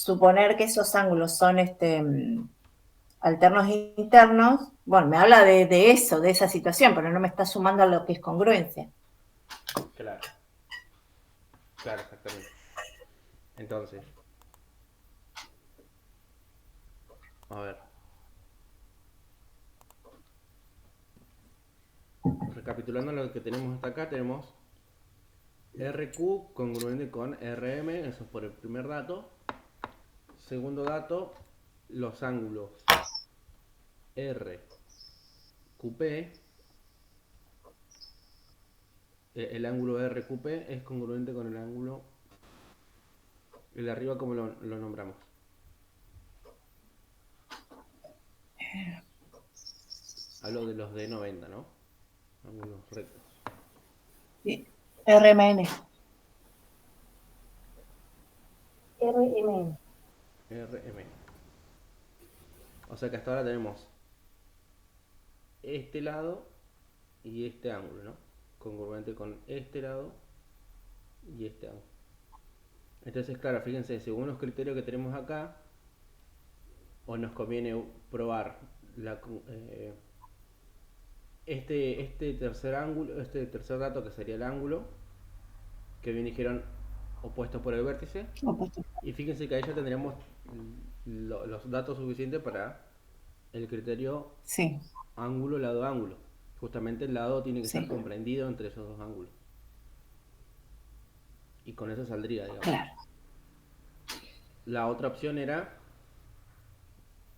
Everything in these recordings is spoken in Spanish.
suponer que esos ángulos son alternos e internos, bueno, me habla de eso, de esa situación, pero no me está sumando a lo que es congruencia. Claro, claro, exactamente. Entonces, a ver, recapitulando lo que tenemos hasta acá, tenemos RQ congruente con RM, eso es por el primer dato. Segundo dato, los ángulos RQP, el ángulo RQP es congruente con el ángulo, el de arriba, como lo nombramos. Hablo de los de 90, ¿no? Ángulos rectos. Sí. RMN. RMN. RM. O sea que hasta ahora tenemos este lado y este ángulo, ¿no? Congruente con este lado y este ángulo. Entonces, claro, fíjense, según los criterios que tenemos acá, o nos conviene probar la, este tercer ángulo, este tercer dato que sería el ángulo, que bien dijeron opuesto por el vértice, Opuesto. y fíjense que ahí ya tendríamos los datos suficientes para el criterio Sí, ángulo, lado, ángulo. Justamente el lado tiene que estar sí, comprendido entre esos dos ángulos. Y con eso saldría, digamos. claro. La otra opción era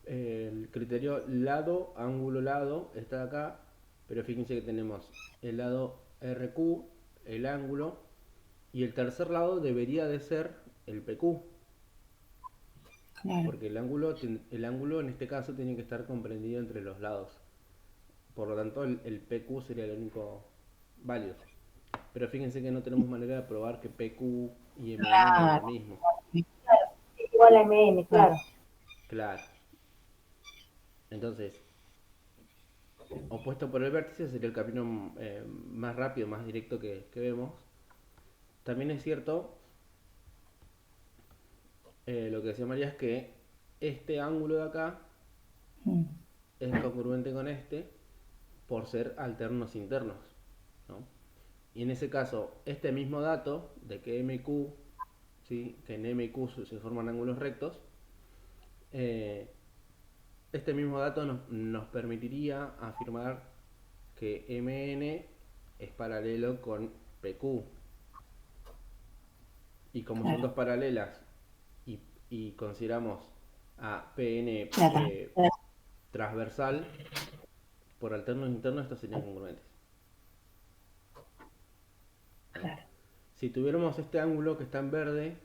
el criterio lado, ángulo, lado, está acá, pero fíjense que tenemos el lado RQ, el ángulo, y el tercer lado debería de ser el PQ, Claro. porque el ángulo en este caso tiene que estar comprendido entre los lados. Por lo tanto, el PQ sería el único válido. Pero fíjense que no tenemos manera de probar que PQ y MN no es lo Claro. mismo. Claro, es igual a MN, claro. Claro. Entonces, opuesto por el vértice sería el camino más rápido, más directo que vemos. También es cierto, lo que decía María es que este ángulo de acá Mm. es congruente con este por ser alternos internos, ¿no? Y en ese caso, este mismo dato de que MQ, ¿sí? Que en MQ se forman ángulos rectos, eh, este mismo dato nos permitiría afirmar que MN es paralelo con PQ. Y como son Claro. dos paralelas y consideramos a PN Claro. transversal, por alternos internos estos serían congruentes, ¿no? Claro. Si tuviéramos este ángulo que está en verde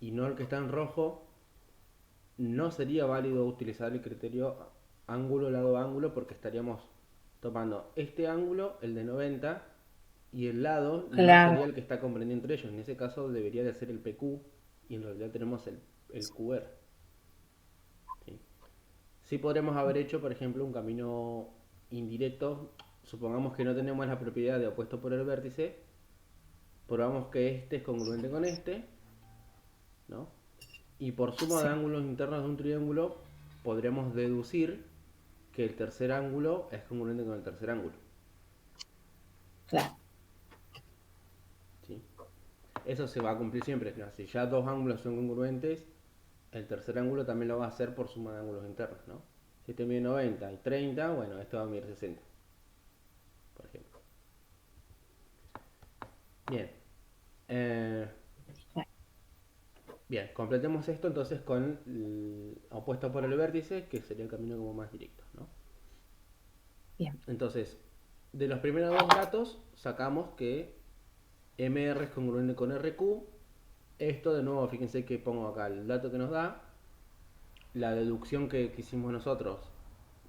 y no el que está en rojo, no sería válido utilizar el criterio ángulo lado ángulo porque estaríamos tomando este ángulo, el de 90, y el lado no Claro. sería el que está comprendido entre ellos. En ese caso debería de ser el PQ y en realidad tenemos el QR. ¿Sí? Sí podremos haber hecho, por ejemplo, un camino indirecto. Supongamos que no tenemos la propiedad de opuesto por el vértice. Probamos que este es congruente con este, ¿no? Y por suma de Sí. ángulos internos de un triángulo, podríamos deducir que el tercer ángulo es congruente con el tercer ángulo. Claro. ¿Sí? Eso se va a cumplir siempre. ¿No? Si ya dos ángulos son congruentes, el tercer ángulo también lo va a hacer por suma de ángulos internos, ¿no? Si este mide 90 y 30, bueno, este va a medir 60, por ejemplo. Bien. Eh, bien, completemos esto entonces con el opuesto por el vértice, que sería el camino como más directo, ¿no? Bien. Entonces, de los primeros dos datos sacamos que MR es congruente con RQ. Esto de nuevo, fíjense que pongo acá el dato que nos da, la deducción que hicimos nosotros.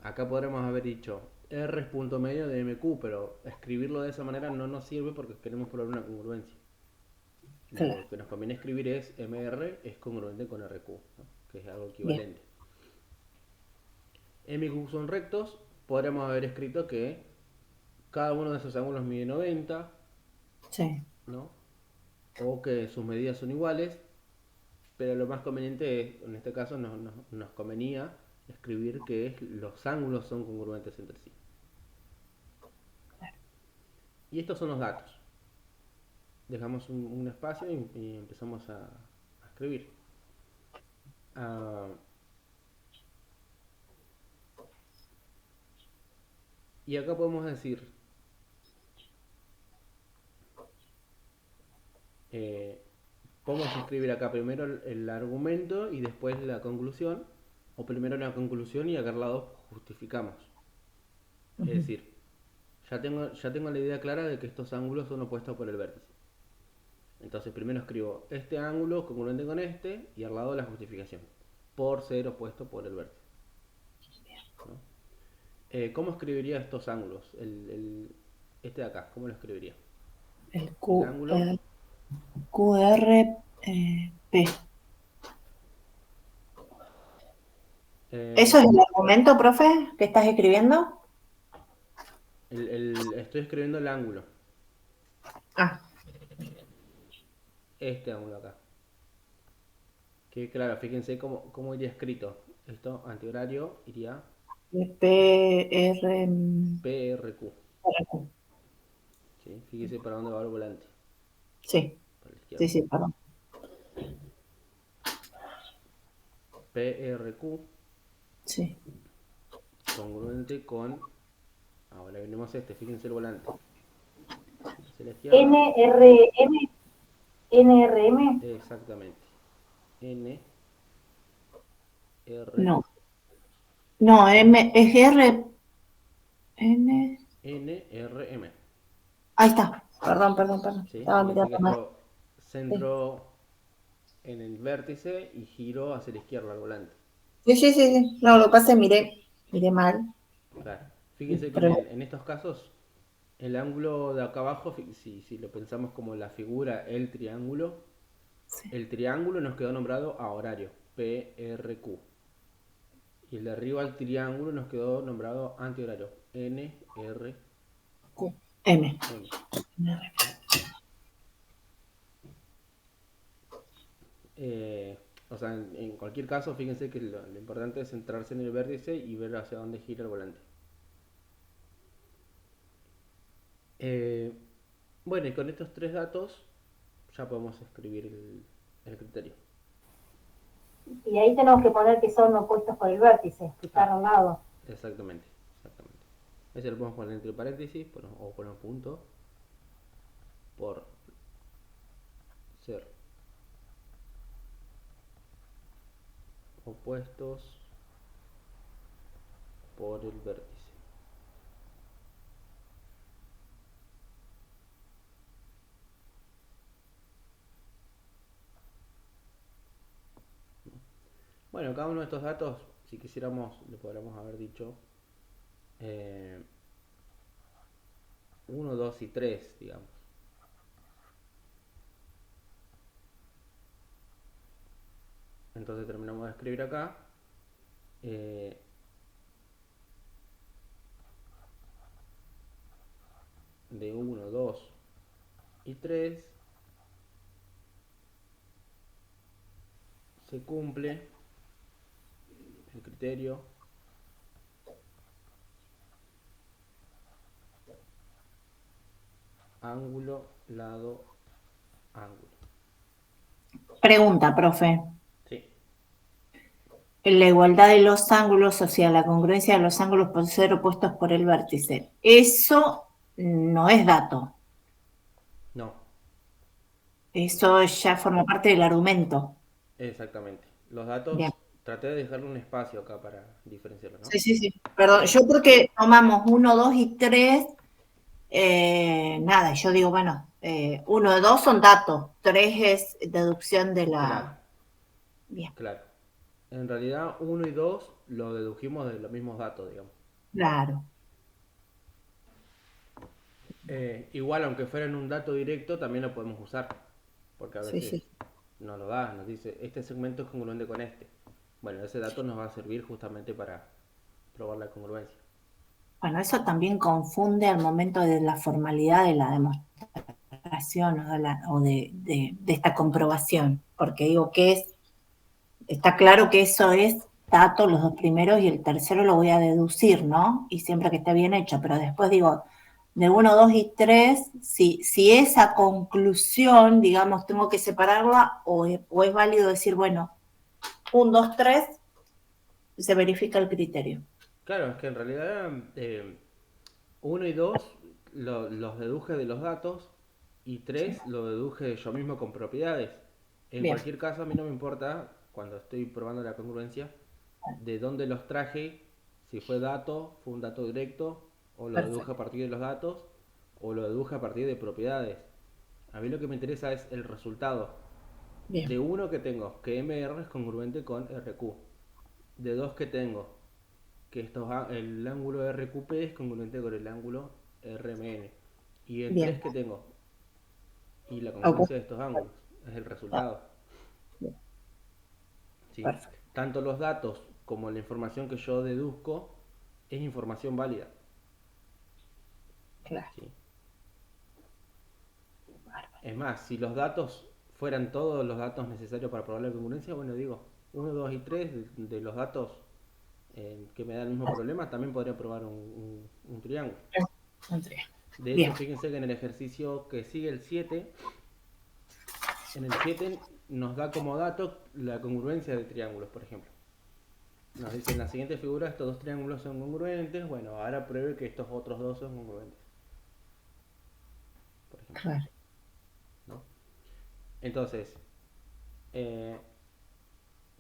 Acá podremos haber dicho R es punto medio de MQ, pero escribirlo de esa manera no nos sirve porque queremos probar una congruencia. Claro. Lo que nos conviene escribir es MR es congruente con RQ, ¿no? Que es algo Bien. equivalente. MQ son rectos, podremos haber escrito que cada uno de esos ángulos mide 90, Sí. ¿no? O que sus medidas son iguales. Pero lo más conveniente es, en este caso, nos convenía escribir que los ángulos son congruentes entre sí. Y estos son los datos. Dejamos un espacio y empezamos a escribir. Ah, y acá podemos decir, podemos escribir acá primero el argumento y después la conclusión, o primero la conclusión y acá al lado justificamos. Es decir, ya tengo la idea clara de que estos ángulos son opuestos por el vértice. Entonces primero escribo este ángulo congruente con este y al lado la justificación, por ser opuesto por el vértice. ¿No? ¿Cómo escribiría estos ángulos? Este de acá, ¿cómo lo escribiría? El El ángulo QRP. ¿Eso es el argumento, profe, que estás escribiendo? Estoy escribiendo el ángulo. Ah. Este ángulo acá. Que claro, fíjense cómo iría escrito. Esto, antihorario, iría PR. PRQ. ¿Sí? Fíjense para dónde va el volante. Sí, Para la izquierda. sí, perdón. PRQ. Sí. Congruente con. Ahora venimos fíjense el volante. NRM. NRM. Exactamente. N. R. No. No, es R. NRM. Ahí está. Perdón. ¿Sí? Estaba mirando Significa mal. esto, centro en el vértice y giro hacia la izquierda al volante. Sí. No, lo que pasa es miré mal. Claro. Fíjense que en estos casos, el ángulo de acá abajo, si lo pensamos como la figura, el triángulo nos quedó nombrado a horario, PRQ. Y el de arriba al triángulo nos quedó nombrado antihorario, NRQ. M. O sea, en cualquier caso, fíjense que lo importante es centrarse en el vértice y ver hacia dónde gira el volante. Bueno, y con estos tres datos ya podemos escribir el criterio. Y ahí tenemos que poner que son opuestos por el vértice, que están al lado. Exactamente. Ese lo podemos poner entre paréntesis o poner un punto por ser opuestos por el vértice. Bueno, cada uno de estos datos, si quisiéramos, le podríamos haber dicho 1, 2 y 3, digamos. Entonces terminamos de escribir acá. De 1, 2 y 3 se cumple el criterio ángulo, lado, ángulo. Pregunta, profe. Sí. La igualdad de los ángulos, o sea, la congruencia de los ángulos por ser opuestos por el vértice. Eso no es dato. No. Eso ya forma parte del argumento. Exactamente. Los datos, Bien. traté de dejarle un espacio acá para diferenciarlos, ¿no? Sí. Perdón, yo porque tomamos 1, 2 y 3, nada, yo digo, bueno, 1 y 2 son datos, 3 es deducción de la... Claro. Bien. Claro. En realidad 1 y 2 lo dedujimos de los mismos datos, digamos. Claro. Igual, aunque fuera en un dato directo, también lo podemos usar. Porque a veces nos lo da, nos dice, este segmento es congruente con este. Bueno, ese dato nos va a servir justamente para probar la congruencia. Bueno, eso también confunde al momento de la formalidad de la demostración o de esta comprobación. Porque digo, ¿qué es Está claro que eso es dato, los dos primeros, y el tercero lo voy a deducir, ¿no? Y siempre que esté bien hecho, pero después digo, de uno, 2 y 3, si esa conclusión, digamos, tengo que separarla o es válido decir, bueno, 1, 2, 3, se verifica el criterio. Claro, es que en realidad 1 y 2 los deduje de los datos y Sí. 3 lo deduje yo mismo con propiedades. En Bien, cualquier caso, a mí no me importa, cuando estoy probando la congruencia, de dónde los traje, si fue dato, fue un dato directo, o lo deduje a perfecto. partir de los datos, o lo deduje a partir de propiedades. A mí lo que me interesa es el resultado. De Bien, uno que tengo, que MR es congruente con RQ. De dos que tengo, que el ángulo RQP es congruente con el ángulo RMN. Y en tres bien. que tengo, y la Ok. congruencia de estos ángulos, es el Ah, resultado. bien, ¿Sí? perfecto. Tanto los datos como la información que yo deduzco es información válida. Claro. ¿Sí? Bárbaro. Es más, si los datos fueran todos los datos necesarios para probar la congruencia, bueno, digo, uno, 2 y 3 de los datos que me da el mismo problema, también podría probar un triángulo. Entre. De Bien, hecho, fíjense que en el ejercicio que sigue el 7, en el 7 nos da como dato la congruencia de triángulos, por ejemplo. Nos dice en la siguiente figura estos dos triángulos son congruentes, bueno, ahora pruebe que estos otros dos son congruentes, por ejemplo. claro. ¿No? Entonces, eh,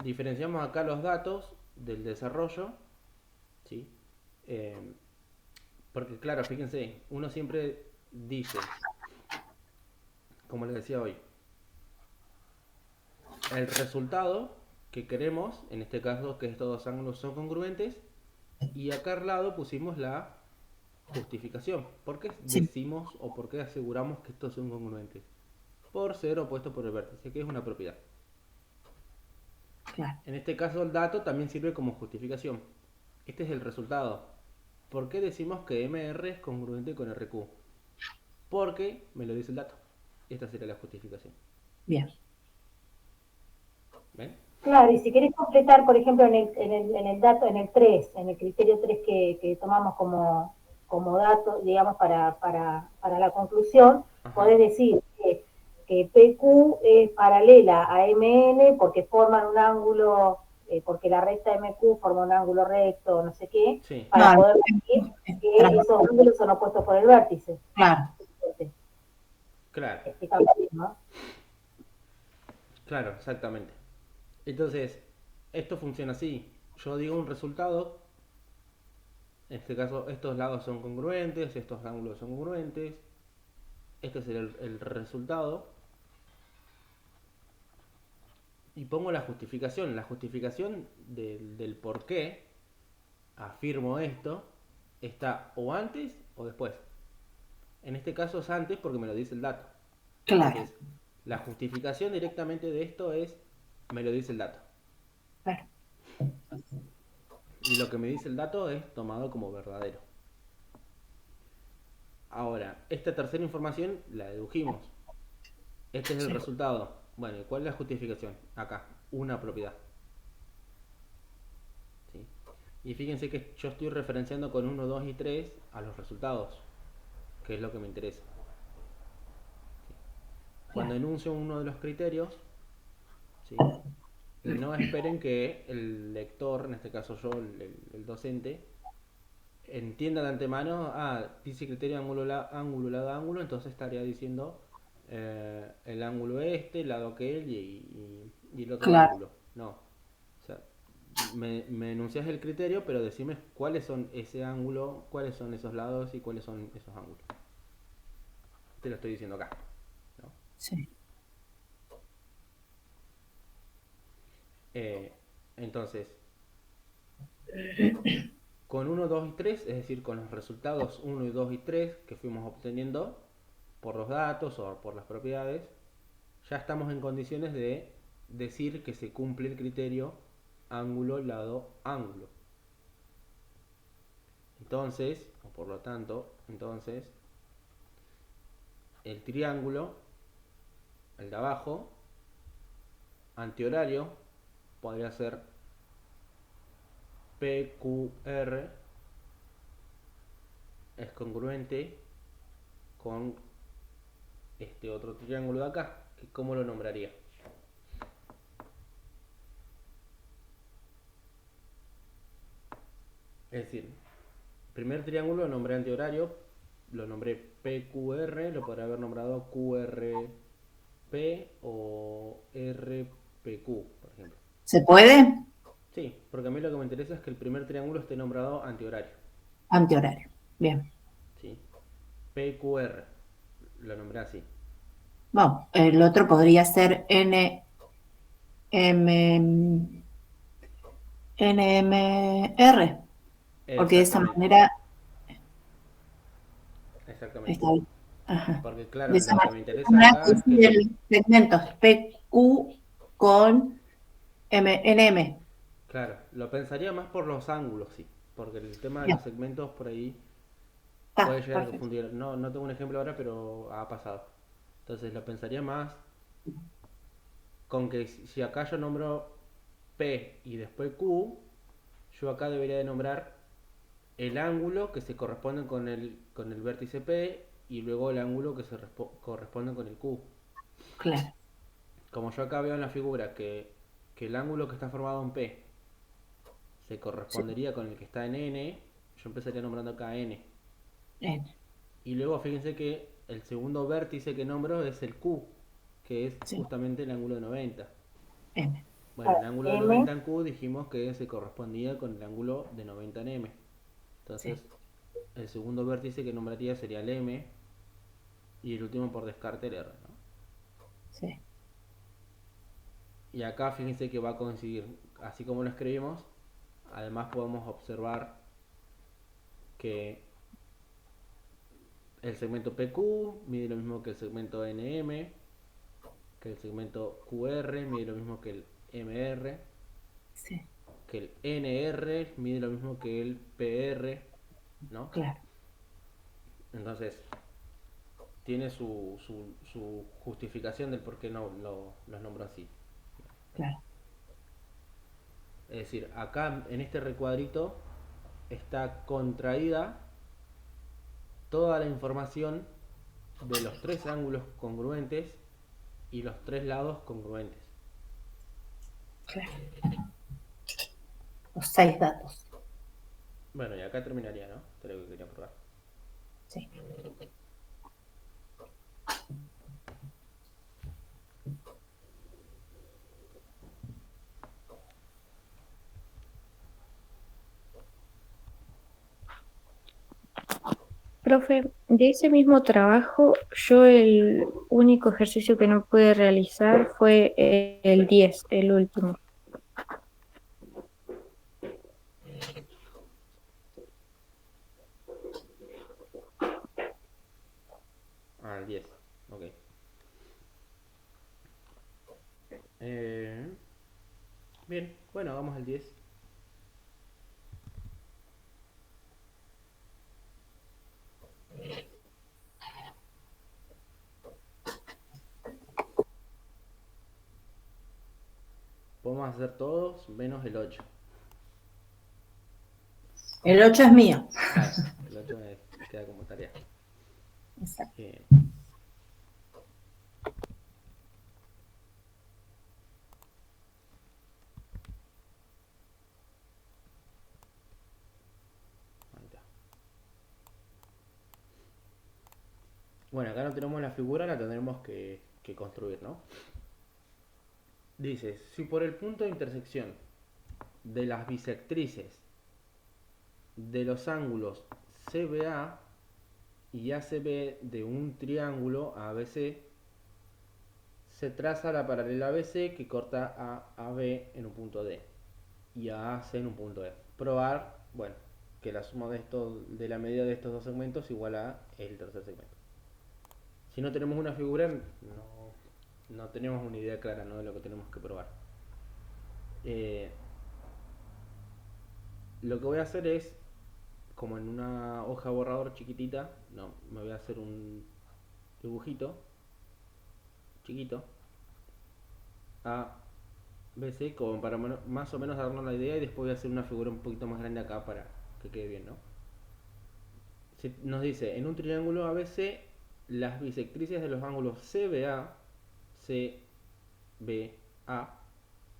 diferenciamos acá los datos del desarrollo, ¿sí? Eh, porque claro, fíjense, uno siempre dice, como les decía hoy, el resultado que queremos, en este caso que estos dos ángulos son congruentes, y acá al lado pusimos la justificación. ¿Por qué Sí, decimos o por qué aseguramos que estos son congruentes? Por ser opuestos por el vértice, que es una propiedad. claro. En este caso el dato también sirve como justificación. Este es el resultado. ¿Por qué decimos que MR es congruente con RQ? Porque me lo dice el dato. Esta sería la justificación. Bien. ¿Ven? Claro, y si querés completar, por ejemplo, en el dato, en el 3, en el criterio 3 que tomamos como dato, digamos, para la conclusión, Ajá. podés decir que PQ es paralela a MN porque forman un ángulo, porque la recta MQ forma un ángulo recto, no sé qué, Sí, para No, poder decir que esos ángulos son opuestos por el vértice. claro, claro, Explicamos bien, ¿no? claro, exactamente. Entonces, esto funciona así. Yo digo un resultado. En este caso, estos lados son congruentes, estos ángulos son congruentes. Este es el resultado. Y pongo la justificación. La justificación del por qué afirmo esto está o antes o después. En este caso es antes porque me lo dice el dato. claro, Entonces, la justificación directamente de esto es me lo dice el dato. claro. Y lo que me dice el dato es tomado como verdadero. Ahora, esta tercera información la dedujimos. Este es el Sí, resultado. Bueno, ¿cuál es la justificación? Acá, una propiedad. ¿Sí? Y fíjense que yo estoy referenciando con uno, 2 y 3 a los resultados, que es lo que me interesa. Cuando claro. enuncio uno de los criterios, ¿sí? No esperen que el lector, en este caso yo, el docente, entienda de antemano, dice criterio ángulo, lado, ángulo, entonces estaría diciendo el ángulo este, el lado aquel y el otro Claro, ángulo. No. O sea, me enuncias el criterio, pero decime cuáles son ese ángulo, cuáles son esos lados y cuáles son esos ángulos. Te lo estoy diciendo acá. ¿No? sí, Eh, entonces, con uno 2 y 3 es decir, con los resultados uno y 2 y 3 que fuimos obteniendo por los datos o por las propiedades, ya estamos en condiciones de decir que se cumple el criterio ángulo, lado, ángulo. Entonces, o por lo tanto, entonces, el triángulo, el de abajo, antihorario, podría ser PQR es congruente con este otro triángulo de acá, que ¿cómo lo nombraría? Es decir, primer triángulo lo nombré antihorario, lo nombré PQR, lo podría haber nombrado QRP o RPQ, por ejemplo. ¿Se puede? Sí, porque a mí lo que me interesa es que el primer triángulo esté nombrado antihorario. Antihorario. Bien. ¿Sí? PQR, lo nombré así. Bueno, el otro podría ser NMR, porque de esa Exactamente, manera exactamente. está bien. Ajá. Porque De claro, esa lo que me interesa manera acá es coincide que, el segmento PQ con NM. claro, lo pensaría más por los ángulos, sí. Porque el tema de Bien, los segmentos por ahí puede está llegar a perfecto. confundir. No, no tengo un ejemplo ahora, pero ha pasado. Entonces lo pensaría más con que si acá yo nombro P y después Q, yo acá debería de nombrar el ángulo que se corresponde con el vértice P y luego el ángulo que se corresponde con el Q. Claro. Como yo acá veo en la figura que el ángulo que está formado en P se Sí, correspondería con el que está en N, yo empezaría nombrando acá N. N. Y luego fíjense que el segundo vértice que nombro es el Q, que es Sí, justamente el ángulo de 90. N. Bueno, el Claro, ángulo de M, 90 en Q dijimos que se correspondía con el ángulo de 90 en M. Sí, Entonces, el segundo vértice que nombraría sería el M y el último por descarte el R, ¿no? sí, Y acá fíjense que va a coincidir, así como lo escribimos, además podemos observar que el segmento PQ mide lo mismo que el segmento NM, que el segmento QR mide lo mismo que el MR, sí, que el NR mide lo mismo que el PR, ¿no? claro, Entonces, tiene su justificación del por qué no los nombro así. claro. Es decir, acá en este recuadrito está contraída toda la información de los tres ángulos congruentes y los tres lados congruentes. Claro. Los 6 datos. Bueno, y acá terminaría, ¿no? Esto es lo que quería probar. Sí. Profe, de ese mismo trabajo, yo el único ejercicio que no pude realizar fue el 10, el último. Ah, el 10. Ok. Eh, bien, bueno, hagamos el 10. Podemos hacer todos menos el 8. El 8 es mío. Claro, el 8 queda como tarea. Exacto. Eh, ahí está. Bueno, acá no tenemos la figura, la tendremos que construir, ¿no? Dice, si por el punto de intersección de las bisectrices de los ángulos CBA y ACB de un triángulo ABC se traza la paralela ABC que corta a AB en un punto D y a AC en un punto E. Probar, bueno, que la suma de la medida de estos dos segmentos igual a el tercer segmento. Si no tenemos una figura, no tenemos una idea clara, ¿no?, de lo que tenemos que probar. Eh, lo que voy a hacer es, como en una hoja borrador chiquitita, no, me voy a hacer un dibujito chiquito a BC, como para más o menos darnos la idea, y después voy a hacer una figura un poquito más grande acá para que quede bien, ¿no? Nos dice, en un triángulo ABC, las bisectrices de los ángulos CBA, CBA,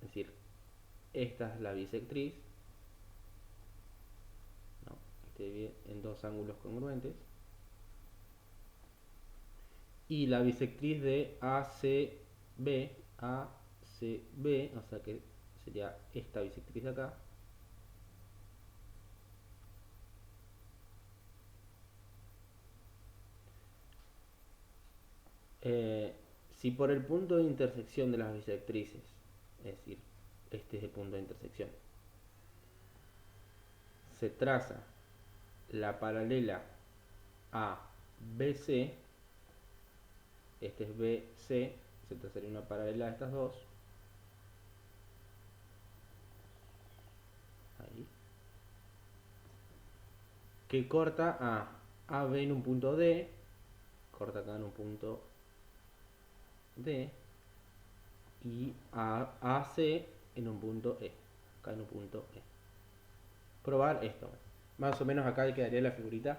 es decir, esta es la bisectriz, ¿no? Que divide en dos ángulos congruentes, y la bisectriz de ACB, o sea que sería esta bisectriz de acá, si por el punto de intersección de las bisectrices, es decir, este es el punto de intersección, se traza la paralela a BC, este es BC, se trazaría una paralela a estas dos, ahí, que corta a AB en un punto D, corta acá en un punto D, y a AC en un punto E, acá en un punto E. Probar esto. Más o menos acá quedaría la figurita.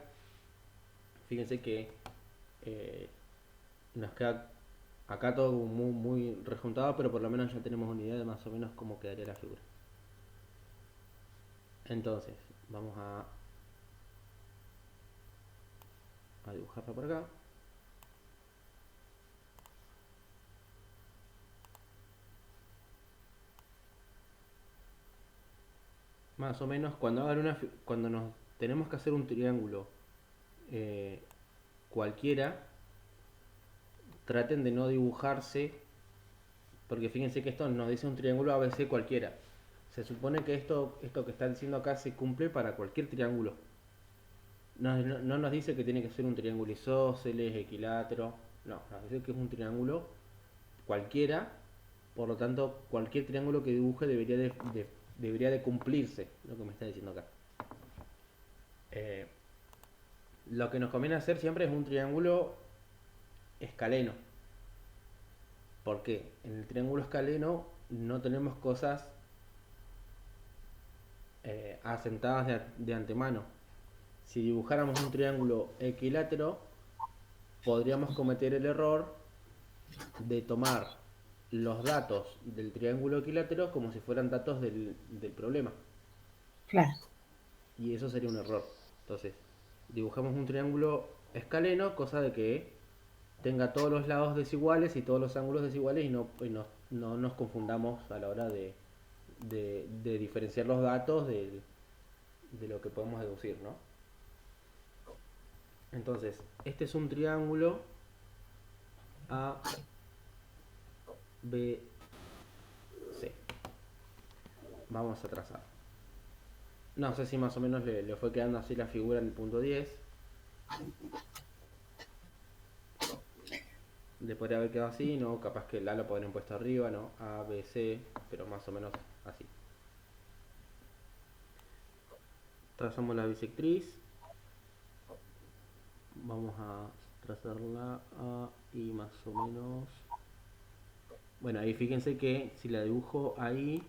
Fíjense que nos queda acá todo muy, muy rejuntado, pero por lo menos ya tenemos una idea de más o menos cómo quedaría la figura. Entonces, vamos a dibujarla por acá. Más o menos cuando nos tenemos que hacer un triángulo cualquiera, traten de no dibujarse, porque fíjense que esto nos dice un triángulo ABC cualquiera. Se supone que esto que está diciendo acá se cumple para cualquier triángulo. No nos dice que tiene que ser un triángulo isósceles, equilátero. No, nos dice que es un triángulo cualquiera. Por lo tanto, cualquier triángulo que dibuje debería de cumplirse, lo que me está diciendo acá. Lo que nos conviene hacer siempre es un triángulo escaleno. ¿Por qué? En el triángulo escaleno no tenemos cosas asentadas de antemano. Si dibujáramos un triángulo equilátero, podríamos cometer el error de tomar los datos del triángulo equilátero como si fueran datos del problema. Claro. Y eso sería un error. Entonces, dibujamos un triángulo escaleno, cosa de que tenga todos los lados desiguales y todos los ángulos desiguales, y no nos confundamos a la hora de diferenciar los datos de lo que podemos deducir, ¿no? Entonces, este es un triángulo A, B, C. Vamos a trazar. No sé si más o menos le fue quedando así la figura en el punto 10. Le podría haber quedado así, ¿no? Capaz que el A lo podrían puesto arriba, ¿no? A, B, C, pero más o menos así. Trazamos la bisectriz. Vamos a trazarla y más o menos... Bueno, ahí fíjense que si la dibujo ahí,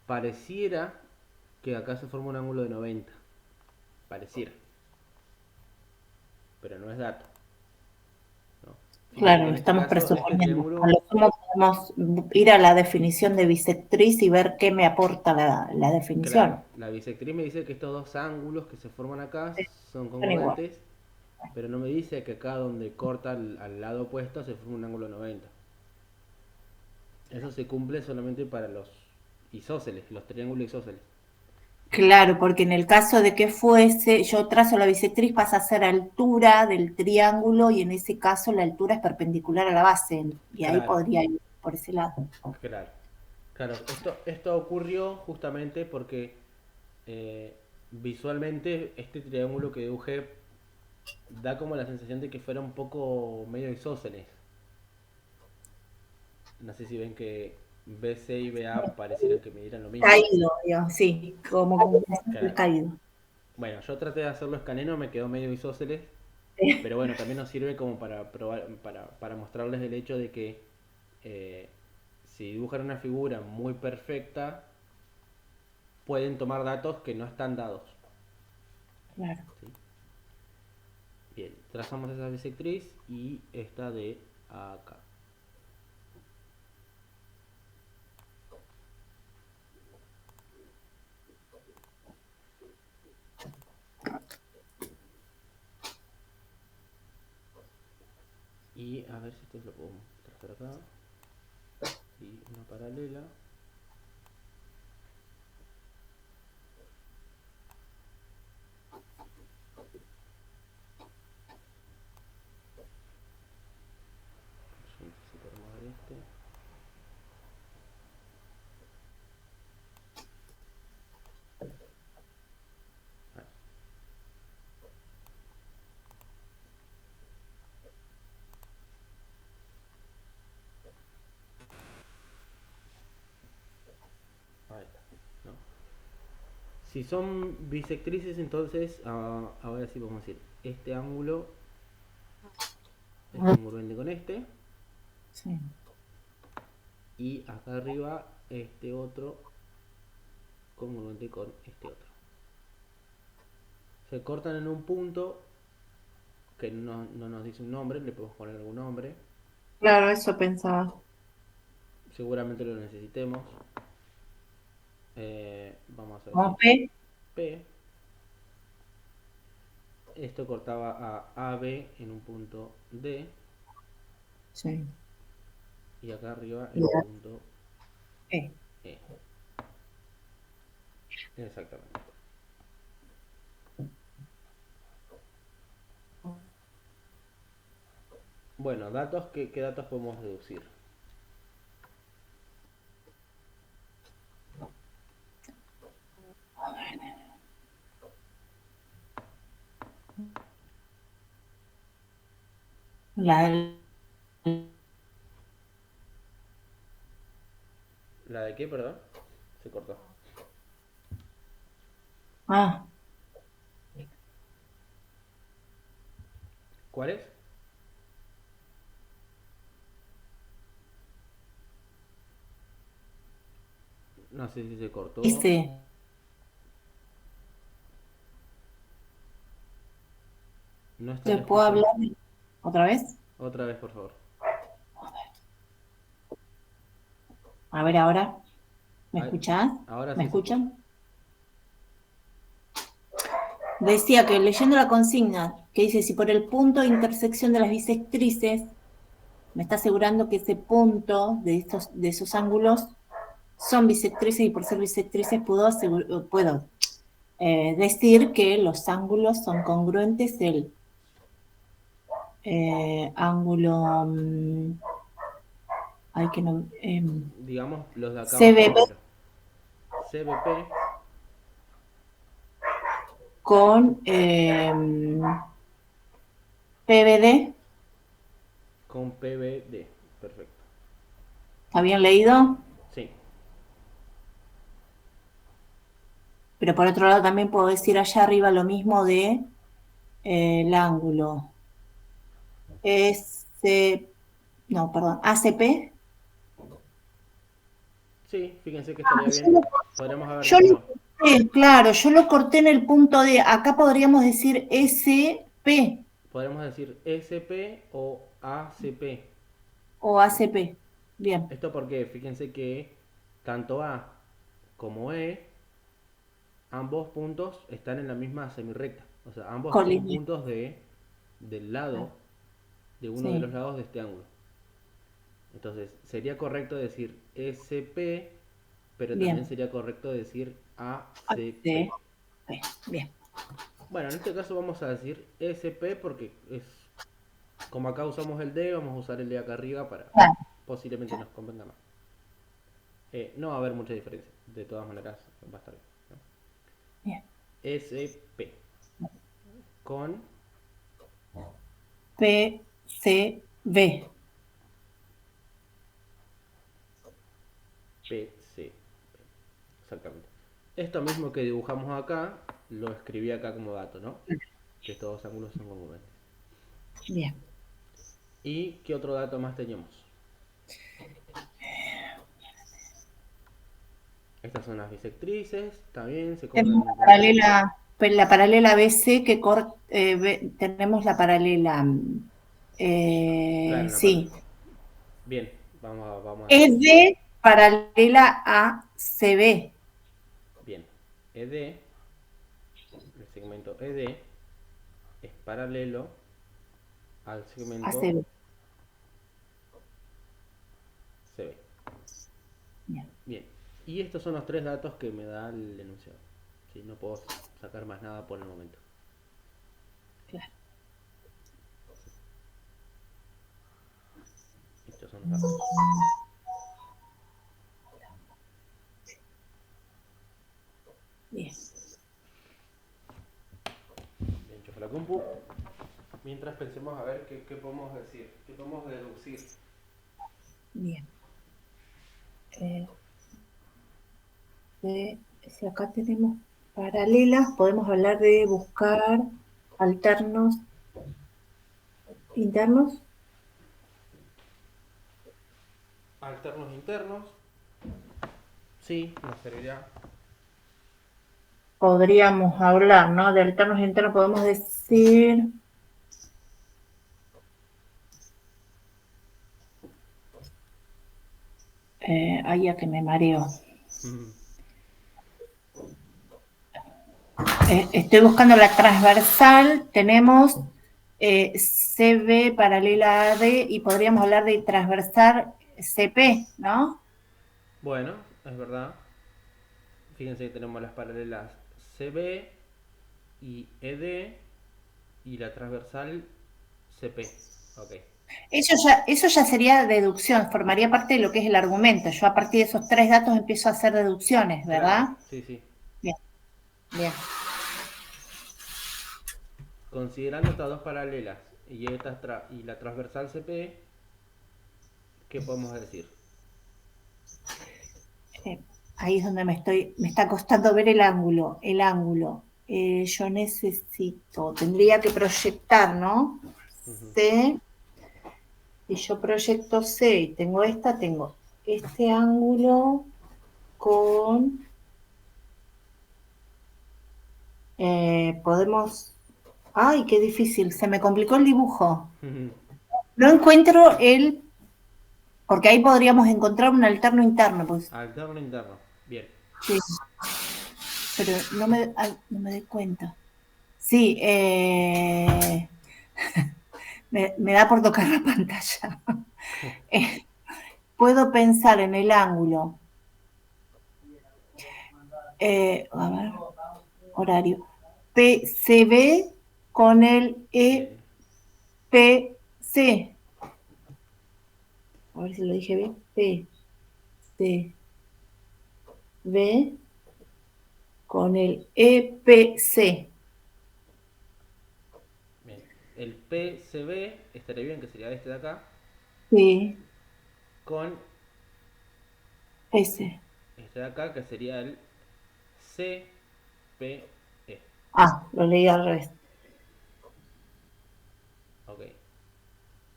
pareciera que acá se forma un ángulo de 90. Pareciera. Pero no es dato. ¿No? Claro, estamos presuponiendo. triángulo... A lo sumo podemos ir a la definición de bisectriz y ver qué me aporta la definición. Claro, la bisectriz me dice que estos dos ángulos que se forman acá son son igual. congruentes, pero no me dice que acá donde corta al lado opuesto se forma un ángulo 90. Eso se cumple solamente para los isósceles, los triángulos isósceles. Claro, porque en el caso de que fuese, yo trazo la bisectriz, pasa a ser altura del triángulo y en ese caso la altura es perpendicular a la base y ahí Claro. podría ir por ese lado. Claro, esto ocurrió justamente porque visualmente este triángulo que dibujé da como la sensación de que fuera un poco medio isósceles. No sé si ven que BC y BA parecieran que me dieran lo mismo. Caído, digamos, sí, como Claro. caído. Bueno, yo traté de hacerlo escaneno, me quedó medio isósceles, pero bueno, también nos sirve como para probar, para mostrarles el hecho de que si dibujan una figura muy perfecta, pueden tomar datos que no están dados. Claro. ¿Sí? Bien, trazamos esa bisectriz y esta de acá. Y a ver si esto lo puedo trazar acá. Y una paralela. Yo necesito armar este. Ahí. Ahí está, ¿no? Si son bisectrices, entonces ahora sí vamos a decir, este ángulo es congruente con este, Sí. y acá arriba este otro congruente con este otro. Se cortan en un punto que no nos dice un nombre, le podemos poner algún nombre, Claro, eso pensaba. seguramente lo necesitemos. Vamos a Como decir P. P. Esto cortaba a AB en un punto D, Sí. y acá arriba Y en un la punto E. E. Exactamente. Bueno, datos, ¿qué datos podemos deducir? La, ¿La de qué, perdón? Se cortó. ah, ¿Cuál es? No sé si se cortó. dice. No están ¿Te puedo escuchando. hablar otra vez? Otra vez, por favor. A ver ahora. ¿Me Ahí. escuchás? Ahora ¿Me sí se escucha. escuchan? Decía que leyendo la consigna, que dice, si por el punto de intersección de las bisectrices, me está asegurando que ese punto de esos ángulos son bisectrices y por ser bisectrices puedo decir que los ángulos son congruentes. El ángulo, hay que no, Digamos los de acá abajo CBP primero. CBP con PBD. con PBD. Perfecto. ¿Está bien leído? Sí. Pero por otro lado también puedo decir allá arriba lo mismo de el ángulo no, perdón, ACP. Sí, fíjense que estaría Yo bien. lo, Podríamos haber yo lo dicho. corté, claro, yo lo corté en el punto D. Acá podríamos decir SP Podríamos decir SP o ACP. o ACP. Bien, Esto porque fíjense que tanto A como E, ambos puntos están en la misma semirrecta. O sea, ambos son colina. puntos del lado, de uno de los Sí, lados de este ángulo. Entonces, sería correcto decir SP, pero también bien. sería correcto decir ACP. ACP. Bien, Bueno, en este caso vamos a decir SP porque es como acá usamos el D, vamos a usar el D acá arriba para claro, posiblemente claro. nos convenga más. No va a haber mucha diferencia, de todas maneras va a estar bien, ¿no? Bien. SP con PCB. PC. Exactamente. Esto mismo que dibujamos acá, lo escribí acá como dato, ¿no? Que estos dos ángulos son congruentes. Bien. ¿Y qué otro dato más teníamos? Estas son las bisectrices, también se cortan Tenemos en punto. la paralela BC tenemos la paralela, Claro, sí, bien, vamos a hacer esto. ED paralela a CB, Bien, ED, el segmento ED es paralelo al a segmento CB. CB. Bien, Bien, y estos son los tres datos que me da el enunciado. ¿Sí? No puedo sacar más nada por el momento. claro. Estos son los datos. Bien, Bien, enchufo la compu. Mientras pensemos a ver qué podemos decir, qué podemos deducir. bien. Si acá tenemos paralelas, podemos hablar de buscar alternos internos. Alternos internos, sí, nos servirá. Podríamos hablar, ¿no? De alternos internos podemos decir... ahí ya que me mareo. Estoy buscando la transversal, tenemos CB paralela a AD y podríamos hablar de transversal CP, ¿no? Bueno, es verdad. Fíjense que tenemos las paralelas CB y ED y la transversal CP. Ok. Eso ya sería deducción, formaría parte de lo que es el argumento. Yo a partir de esos tres datos empiezo a hacer deducciones, Claro, ¿verdad? sí, sí. Bien, bien. Considerando estas dos paralelas y, y la transversal CP, ¿qué podemos decir? Eh, ahí es donde me está costando ver el ángulo. El ángulo. Yo tendría que proyectar, ¿no? C, y yo proyecto C y tengo este ángulo con, podemos, ay, qué difícil, se me complicó el dibujo. No encuentro porque ahí podríamos encontrar un alterno interno, pues, Alterno interno. Bien. sí, pero no me doy cuenta. Sí, me da por tocar la pantalla. Puedo pensar en el ángulo, a ver, horario, PCB con el Bien. EPC. A ver si lo dije bien. PCB con el EPC. Bien. El PCB estaría bien, que sería este de acá, Sí, con ese. este de acá, que sería el CPE. Ah, lo leí al revés. Ok.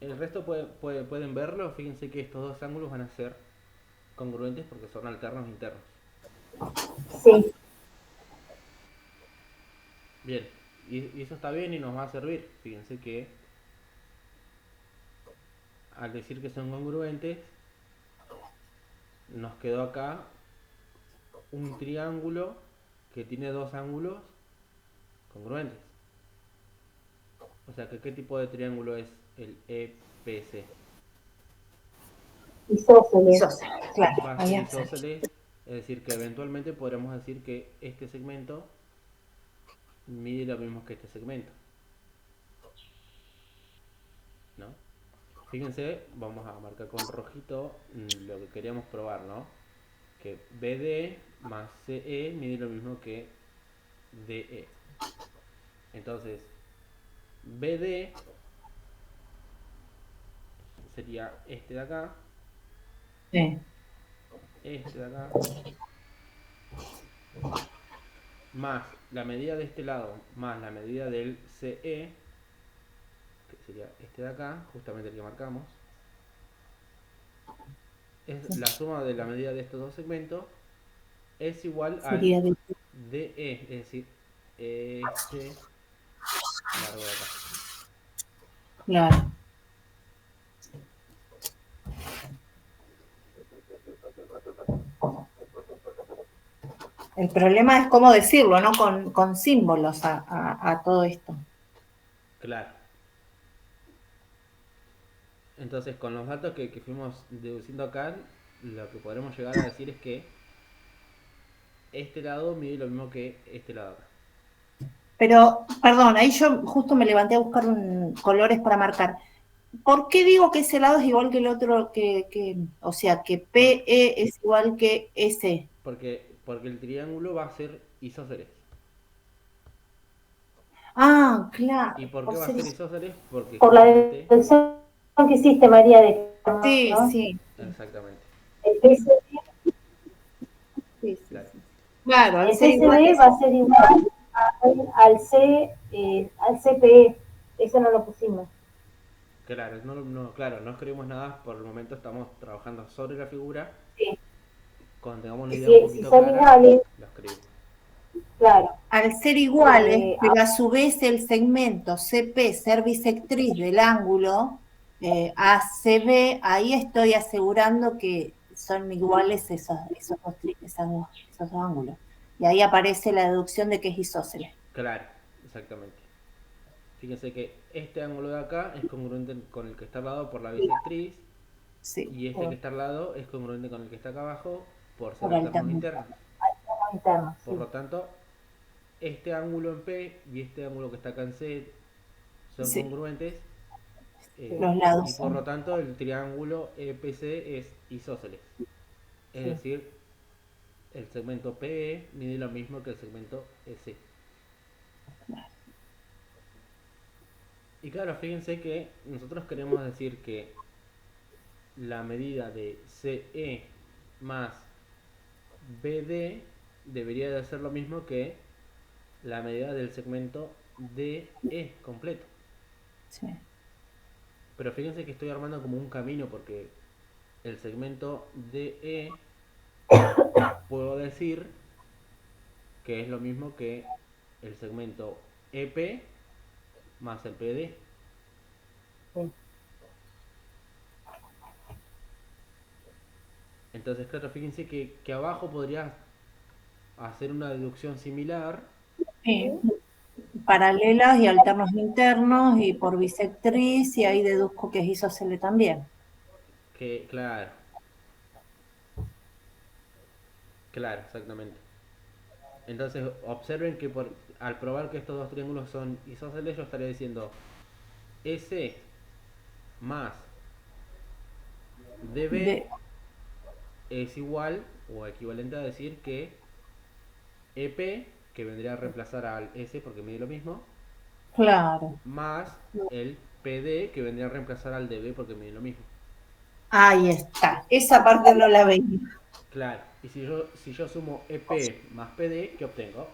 El resto pueden verlo. Fíjense que estos dos ángulos van a ser congruentes porque son alternos internos. Sí, Bien. Y eso está bien y nos va a servir. Fíjense que al decir que son congruentes, nos quedó acá un triángulo que tiene dos ángulos congruentes. O sea, que ¿qué tipo de triángulo es el EPC? isósceles. Claro, Va a ahí ser está. isósceles, es decir, que eventualmente podremos decir que este segmento mide lo mismo que este segmento, ¿no? Fíjense, vamos a marcar con rojito lo que queríamos probar, ¿no? Que BD más CE mide lo mismo que DE. Entonces, BD sería este de acá, Sí. este de acá, más la medida de este lado, más la medida del CE, que sería este de acá, justamente el que marcamos, es la suma de la medida de estos dos segmentos es igual al Sería de... DE, es decir, este largo de acá. Claro. El problema es cómo decirlo, ¿no? Con símbolos a todo esto. Claro. Entonces, con los datos que fuimos deduciendo acá, lo que podremos llegar a decir es que este lado mide lo mismo que este lado acá. Pero, perdón, ahí yo justo me levanté a buscar colores para marcar. ¿Por qué digo que ese lado es igual que el otro, o sea, que PE es igual que S? Porque el triángulo va a ser isósceles. Ah, claro. ¿Y por qué Por va a ser ser isósceles? Porque Por la justamente... deducción que hiciste, María, de Sí, ¿no? sí, Exactamente. El PSD, sí, sí, Claro. sí. Claro, al el ser igual PSD es... va a ser igual al CPE. Eso no lo pusimos. Claro, claro, no escribimos nada, por el momento estamos trabajando sobre la figura. Sí. Cuando tengamos una Y idea un si poquito son clara, iguales, lo escribimos. claro. Al ser iguales, Eh, pero a su vez el segmento CP, ser bisectriz del ángulo ACB, ahí estoy asegurando que son iguales esos dos ángulos. Y ahí aparece la deducción de que es isósceles. Claro, exactamente. Fíjense que este ángulo de acá es congruente con el que está al lado por la bisectriz, Sí, y este que está al lado es congruente con el que está acá abajo por ser por alternos alternativo. internos. internos, Por sí. lo tanto, este ángulo en P y este ángulo que está acá en C son Sí, congruentes, los y lados por lo son. tanto el triángulo EPC es isósceles. Es Sí. decir, el segmento PE mide lo mismo que el segmento EC. Y claro, fíjense que nosotros queremos decir que la medida de CE más BD debería de ser lo mismo que la medida del segmento DE completo. Sí. Pero fíjense que estoy armando como un camino, porque el segmento DE puedo decir que es lo mismo que el segmento EP más el PD. Sí. Entonces, claro, fíjense que abajo podría hacer una deducción similar. Sí, paralelas y alternos internos y por bisectriz, y ahí deduzco que es isósceles también. Que, claro, claro, exactamente. Entonces, observen que al probar que estos dos triángulos son isósceles, yo estaría diciendo S más DB De, es igual o equivalente a decir que EP, que vendría a reemplazar al S porque mide lo mismo, claro. más el PD, que vendría a reemplazar al DB porque mide lo mismo. Ahí está. Esa parte no la veía. Claro, y si yo sumo EP más PD, ¿qué obtengo?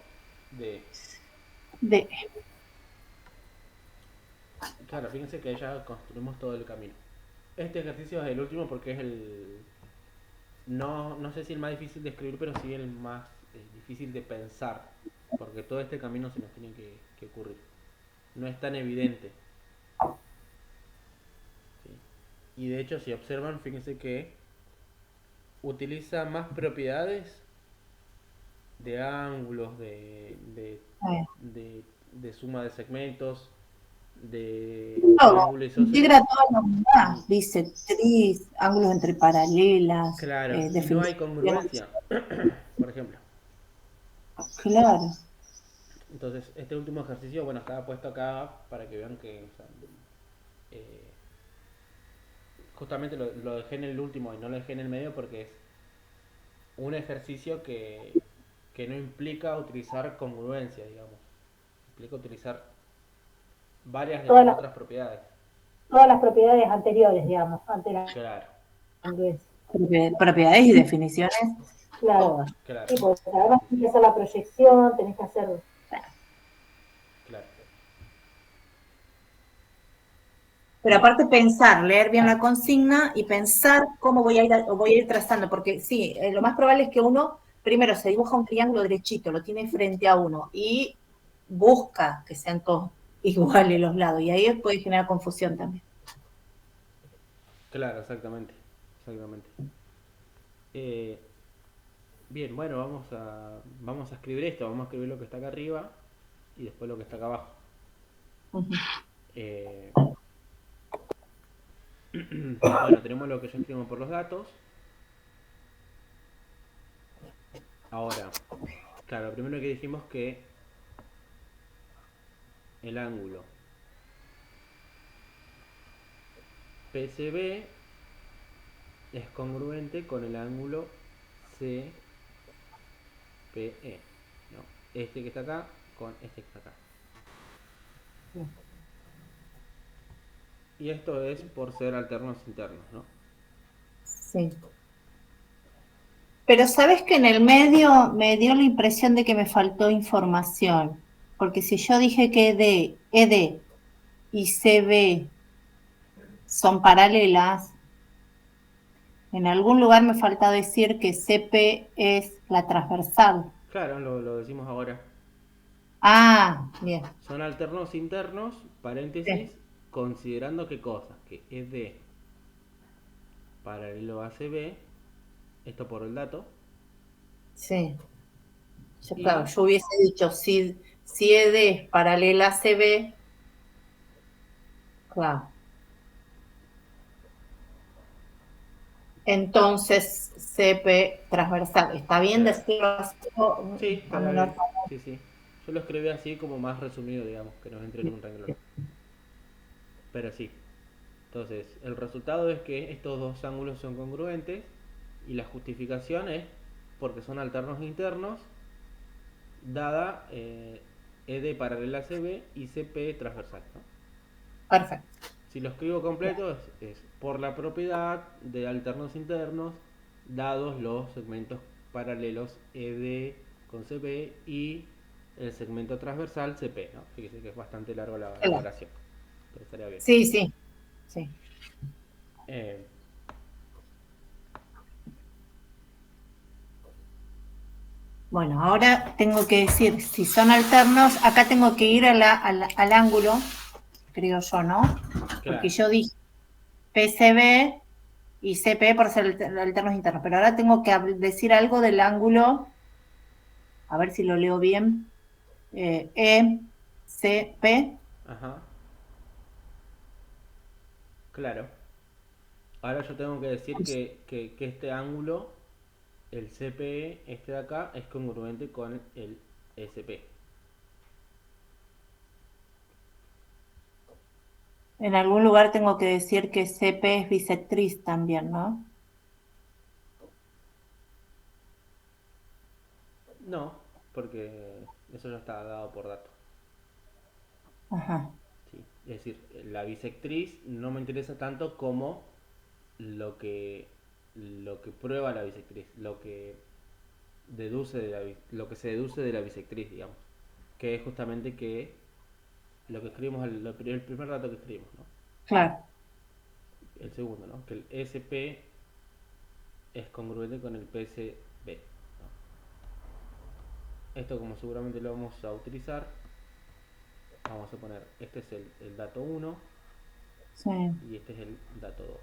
D. De, Claro, fíjense que ya construimos todo el camino. Este ejercicio es el último porque es el... No sé si el más difícil de escribir, pero sí el más difícil de pensar. Porque todo este camino se nos tiene que ocurrir. No es tan evidente. ¿Sí? Y de hecho, si observan, fíjense que utiliza más propiedades de ángulos, de suma de segmentos, de todo. triángulo isósceles. Integra toda la unidad. Bisectriz, ángulos entre paralelas, Claro, y no hay definición. congruencia, por ejemplo. Claro. Entonces, este último ejercicio, bueno, estaba puesto acá para que vean que, o sea, eh, justamente lo dejé en el último y no lo dejé en el medio porque es un ejercicio que no implica utilizar congruencia, digamos. Implica utilizar varias de Todas las las, otras propiedades. todas las propiedades anteriores, digamos, ante la Claro, congruencia. Propiedades y definiciones, Claro. todas. claro. Sí, porque además Sí, tenés sí, que hacer la proyección, tenés que hacer. claro. Pero aparte pensar, leer bien la consigna y pensar cómo voy a ir trazando, porque sí, lo más probable es que uno primero se dibuja un triángulo derechito, lo tiene frente a uno y busca que sean todos iguales los lados, y ahí puede generar confusión también. Claro, exactamente. Exactamente. Eh, bien, bueno, vamos a escribir esto, vamos a escribir lo que está acá arriba y después lo que está acá abajo. Ujú. Eh, bueno, tenemos lo que ya escribimos por los datos. Ahora, claro, primero que dijimos que el ángulo PCB es congruente con el ángulo CPE, ¿no? Este que está acá con este que está acá. Y esto es por ser alternos internos, ¿no? Sí. Pero sabes que en el medio me dio la impresión de que me faltó información, porque si yo dije que ED y CB son paralelas, en algún lugar me falta decir que CP es la transversal. Claro, lo decimos ahora. Ah, bien. Son alternos internos, paréntesis, Sí. considerando qué cosas, que ED paralelo a CB, esto por el dato, Sí. Yo, claro, y yo hubiese dicho si ED es paralela a CB, claro. Entonces CP transversal. ¿Está bien claro. decirlo así? Sí, A estaría menor. bien. Sí, sí. Yo lo escribí así como más resumido, digamos, que nos entre en un renglón. Pero sí. Entonces, el resultado es que estos dos ángulos son congruentes y la justificación es porque son alternos internos, dada ED paralela a CB y CP transversal, ¿no? Perfecto. Si lo escribo completo es por la propiedad de alternos internos, dados los segmentos paralelos ED con CP y el segmento transversal CP, ¿no? Fíjese que es bastante largo la Claro. oración, pero estaría bien. Sí, sí, sí. Eh, Bueno, ahora tengo que decir si son alternos. Acá tengo que ir al ángulo, creo yo, ¿no? Porque claro, yo dije PCB y CP por ser alternos internos, pero ahora tengo que decir algo del ángulo, a ver si lo leo bien, ECP. ajá, claro. Ahora yo tengo que decir que este ángulo, el CPE, este de acá, es congruente con el SP. En algún lugar tengo que decir que CP es bisectriz también, ¿no? No, porque eso ya está dado por dato. Ajá. ¿Sí? Es decir, la bisectriz no me interesa tanto como lo que, lo que prueba la bisectriz, lo que se deduce de la bisectriz, digamos. Que es justamente que lo que escribimos, el primer dato que escribimos, ¿no? Claro. El segundo, ¿no? Que el SP es congruente con el PSB. ¿No? Esto como seguramente lo vamos a utilizar, vamos a poner, este es el dato 1 Sí. y este es el dato 2.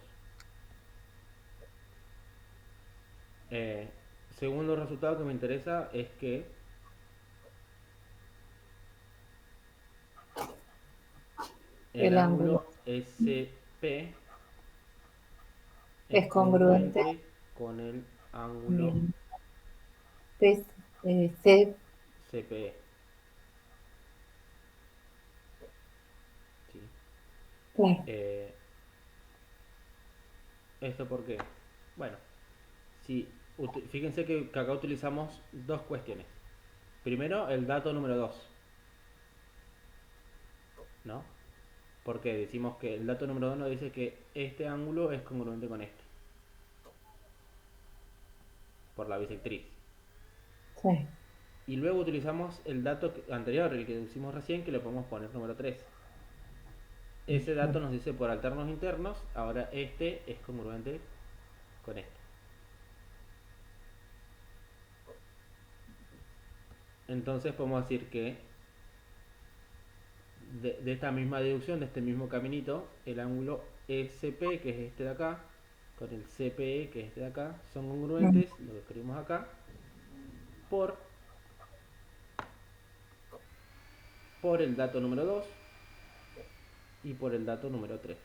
Segundo resultado que me interesa es que el El ángulo ángulo SP es es congruente. congruente con el ángulo Bien. C, CPE. ¿Sí? claro. ¿Esto por qué? Bueno, si, fíjense que acá utilizamos dos cuestiones. Primero, el dato número 2, ¿no? Porque decimos que el dato número 2 nos dice que este ángulo es congruente con este, por la bisectriz. Sí. Y luego utilizamos el dato anterior, el que decimos recién, que le podemos poner número 3. Ese dato nos dice por alternos internos, ahora este es congruente con este. Entonces podemos decir que de esta misma deducción, de este mismo caminito, el ángulo SP, que es este de acá, con el CPE, que es este de acá, son congruentes, lo que escribimos acá, por, por el dato número 2 y por el dato número 3.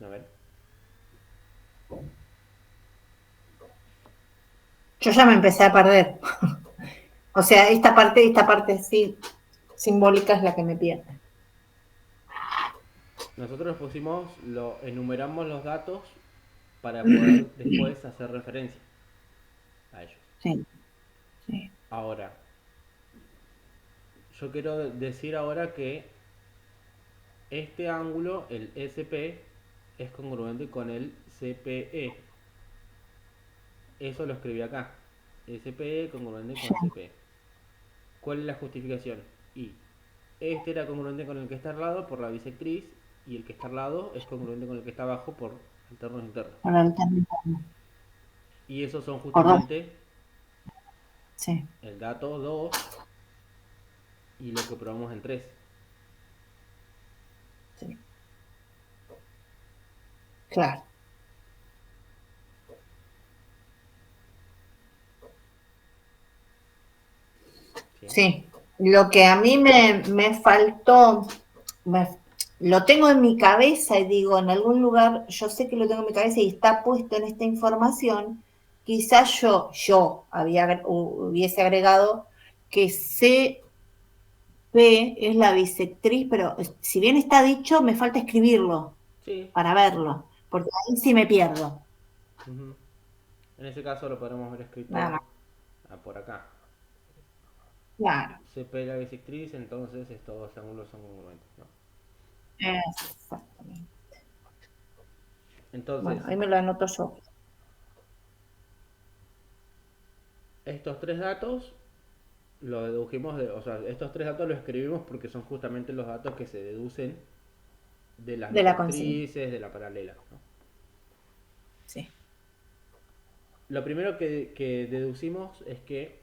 A ver. Yo ya me empecé a perder. O sea, esta parte sí, simbólica es la que me pierde. Nosotros enumeramos los datos para poder después hacer referencia a ellos. Sí, sí. Ahora, yo quiero decir ahora que este ángulo, el SP, es congruente con el CPE. Eso lo escribí acá. SPE congruente con CPE. ¿Cuál es la justificación? Y este era congruente con el que está al lado por la bisectriz y el que está al lado es congruente con el que está abajo por alternos internos. Por alternativo. Y esos son Por dos. justamente Sí, el dato 2 y lo que probamos en 3. sí. Claro. ¿Sí? Sí. Lo que a mí me faltó, lo tengo en mi cabeza y digo, en algún lugar, yo sé que lo tengo en mi cabeza y está puesto en esta información, quizás yo hubiese agregado que CP es la bisectriz, pero si bien está dicho, me falta escribirlo Sí. para verlo, porque ahí sí me pierdo. Uh-huh. En ese caso lo podremos haber Nada escrito más. por acá. Claro. CP la bisectriz, entonces estos dos ángulos son congruentes, ¿no? Exactamente. Entonces, Bueno, ahí me lo anoto yo. estos tres datos lo dedujimos o sea, estos tres datos los escribimos porque son justamente los datos que se deducen de las De la consigna. bisectrices, de la paralela, ¿no? Sí. Lo primero que deducimos es que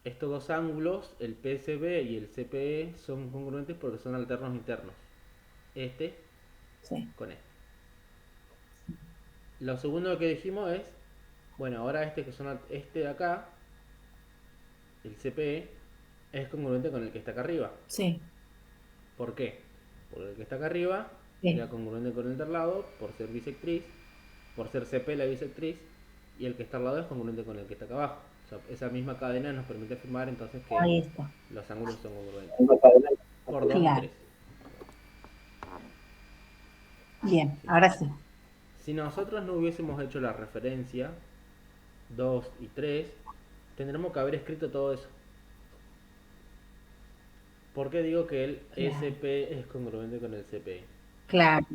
estos dos ángulos, el PSB y el CPE, son congruentes porque son alternos internos. Este Sí. con este. Lo segundo que dijimos es, bueno, ahora este de acá, el CPE, es congruente con el que está acá arriba. Sí. ¿Por qué? Porque el que está acá arriba Sí. era congruente con el de al lado por ser bisectriz, por ser CP la bisectriz, y el que está al lado es congruente con el que está acá abajo. O sea, esa misma cadena nos permite afirmar entonces que Ahí está. los ángulos son congruentes. Por 2 y Claro. 3. Bien, ahora sí. Si nosotros no hubiésemos hecho la referencia 2 y 3, tendremos que haber escrito todo eso. ¿Por qué digo que el Claro. SP es congruente con el CP? Claro.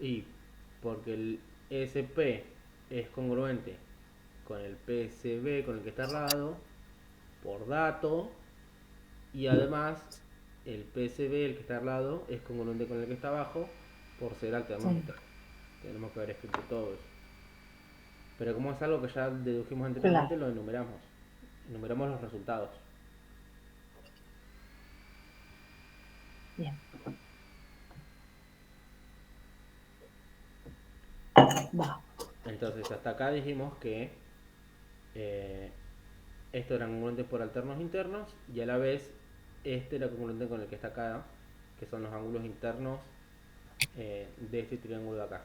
Y porque el SP es congruente con el PCB, con el que está al lado, por dato, y además el PCB, el que está al lado, es congruente con el que está abajo, por ser alternos Sí. internos. Tenemos que haber escrito todo eso. Pero como es algo que ya dedujimos anteriormente, Claro. lo enumeramos. Enumeramos los resultados. Bien. Va. Entonces, hasta acá dijimos que estos eran congruentes por alternos internos y a la vez este era congruente con el que está acá, que son los ángulos internos de este triángulo de acá,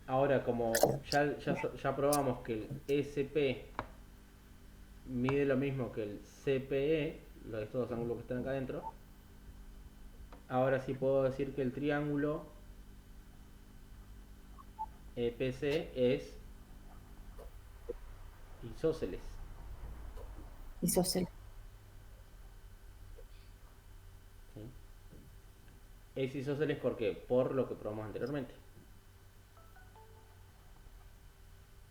¿no? Ahora, como ya probamos que el SP mide lo mismo que el CPE, de estos dos ángulos que están acá adentro, ahora sí puedo decir que el triángulo EPC es isósceles. Isósceles. ¿Sí? Es isósceles ¿por qué? Por lo que probamos anteriormente.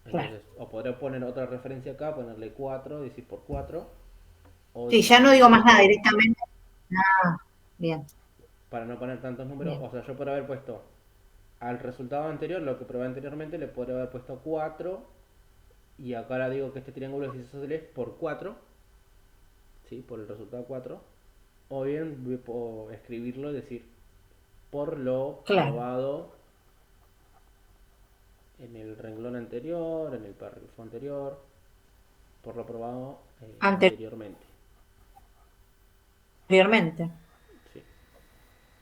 Entonces, Claro. o podré poner otra referencia acá, ponerle 4, decir por 4. O Sí, ya no digo más nada directamente. Ah, bien. para no poner tantos números. Bien. O sea, yo por haber puesto al resultado anterior, lo que probé anteriormente, le podría haber puesto 4. Y acá ahora digo que este triángulo es isósceles por 4, ¿sí? Por el resultado 4. O bien puedo escribirlo, es decir, por lo Claro. probado en el renglón anterior, en el párrafo anterior, por lo probado anteriormente. Anteriormente. Sí.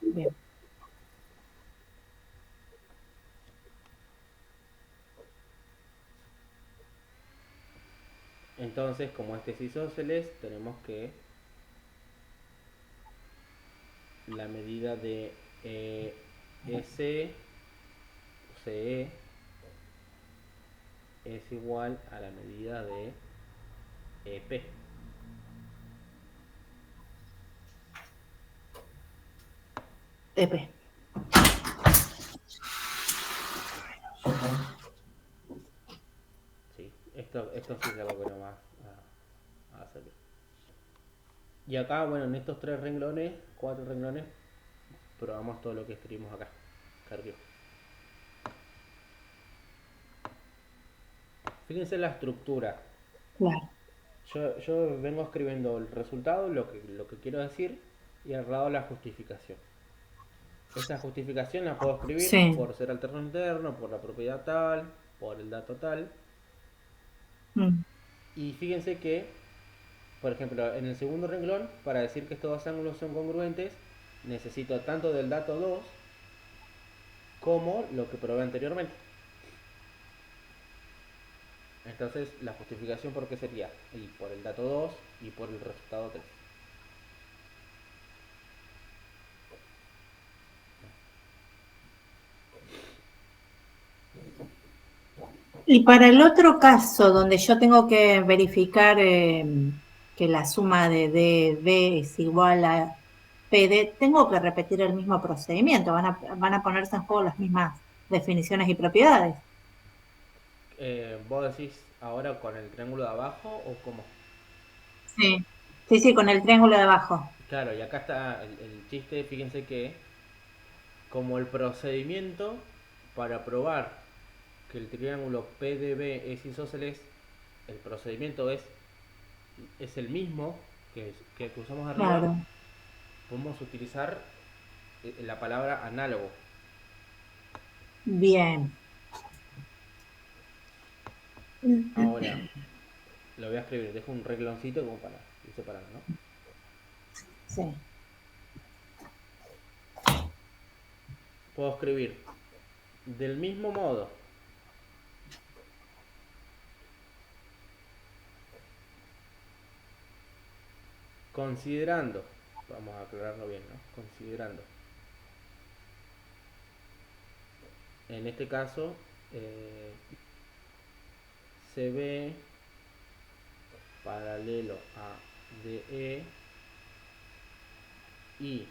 Bien. Entonces, como este es isósceles, tenemos que la medida de S, CE, es igual a la medida de EP. EP. Sí, esto sí es algo que no va a hacer. Y acá, bueno, en estos 3 renglones, 4 renglones, probamos todo lo que escribimos acá arriba. Fíjense la estructura. Claro. Yo vengo escribiendo el resultado, lo que quiero decir, y al lado la justificación. Esa justificación la puedo escribir Sí. por ser alterno interno, por la propiedad tal, por el dato tal. Mm. Y fíjense que, por ejemplo, en el segundo renglón, para decir que estos dos ángulos son congruentes, necesito tanto del dato 2 como lo que probé anteriormente. Entonces, la justificación por qué sería y por el dato 2 y por el resultado 3. Y para el otro caso, donde yo tengo que verificar que la suma de DB es igual a PD, tengo que repetir el mismo procedimiento. Van a ponerse en juego las mismas definiciones y propiedades. ¿Vos decís ahora con el triángulo de abajo o cómo? Sí. Sí, sí, con el triángulo de abajo. Claro, y acá está el chiste, fíjense que como el procedimiento para probar que el triángulo PDB es isósceles, el procedimiento es el mismo que usamos arriba, Claro. podemos utilizar la palabra análogo. Bien. Ahora, lo voy a escribir, dejo un regloncito como para ir separando, ¿no? Sí. Puedo escribir del mismo modo, considerando, vamos a aclararlo bien, ¿no? Considerando, en este caso, eh, CB paralelo a DE y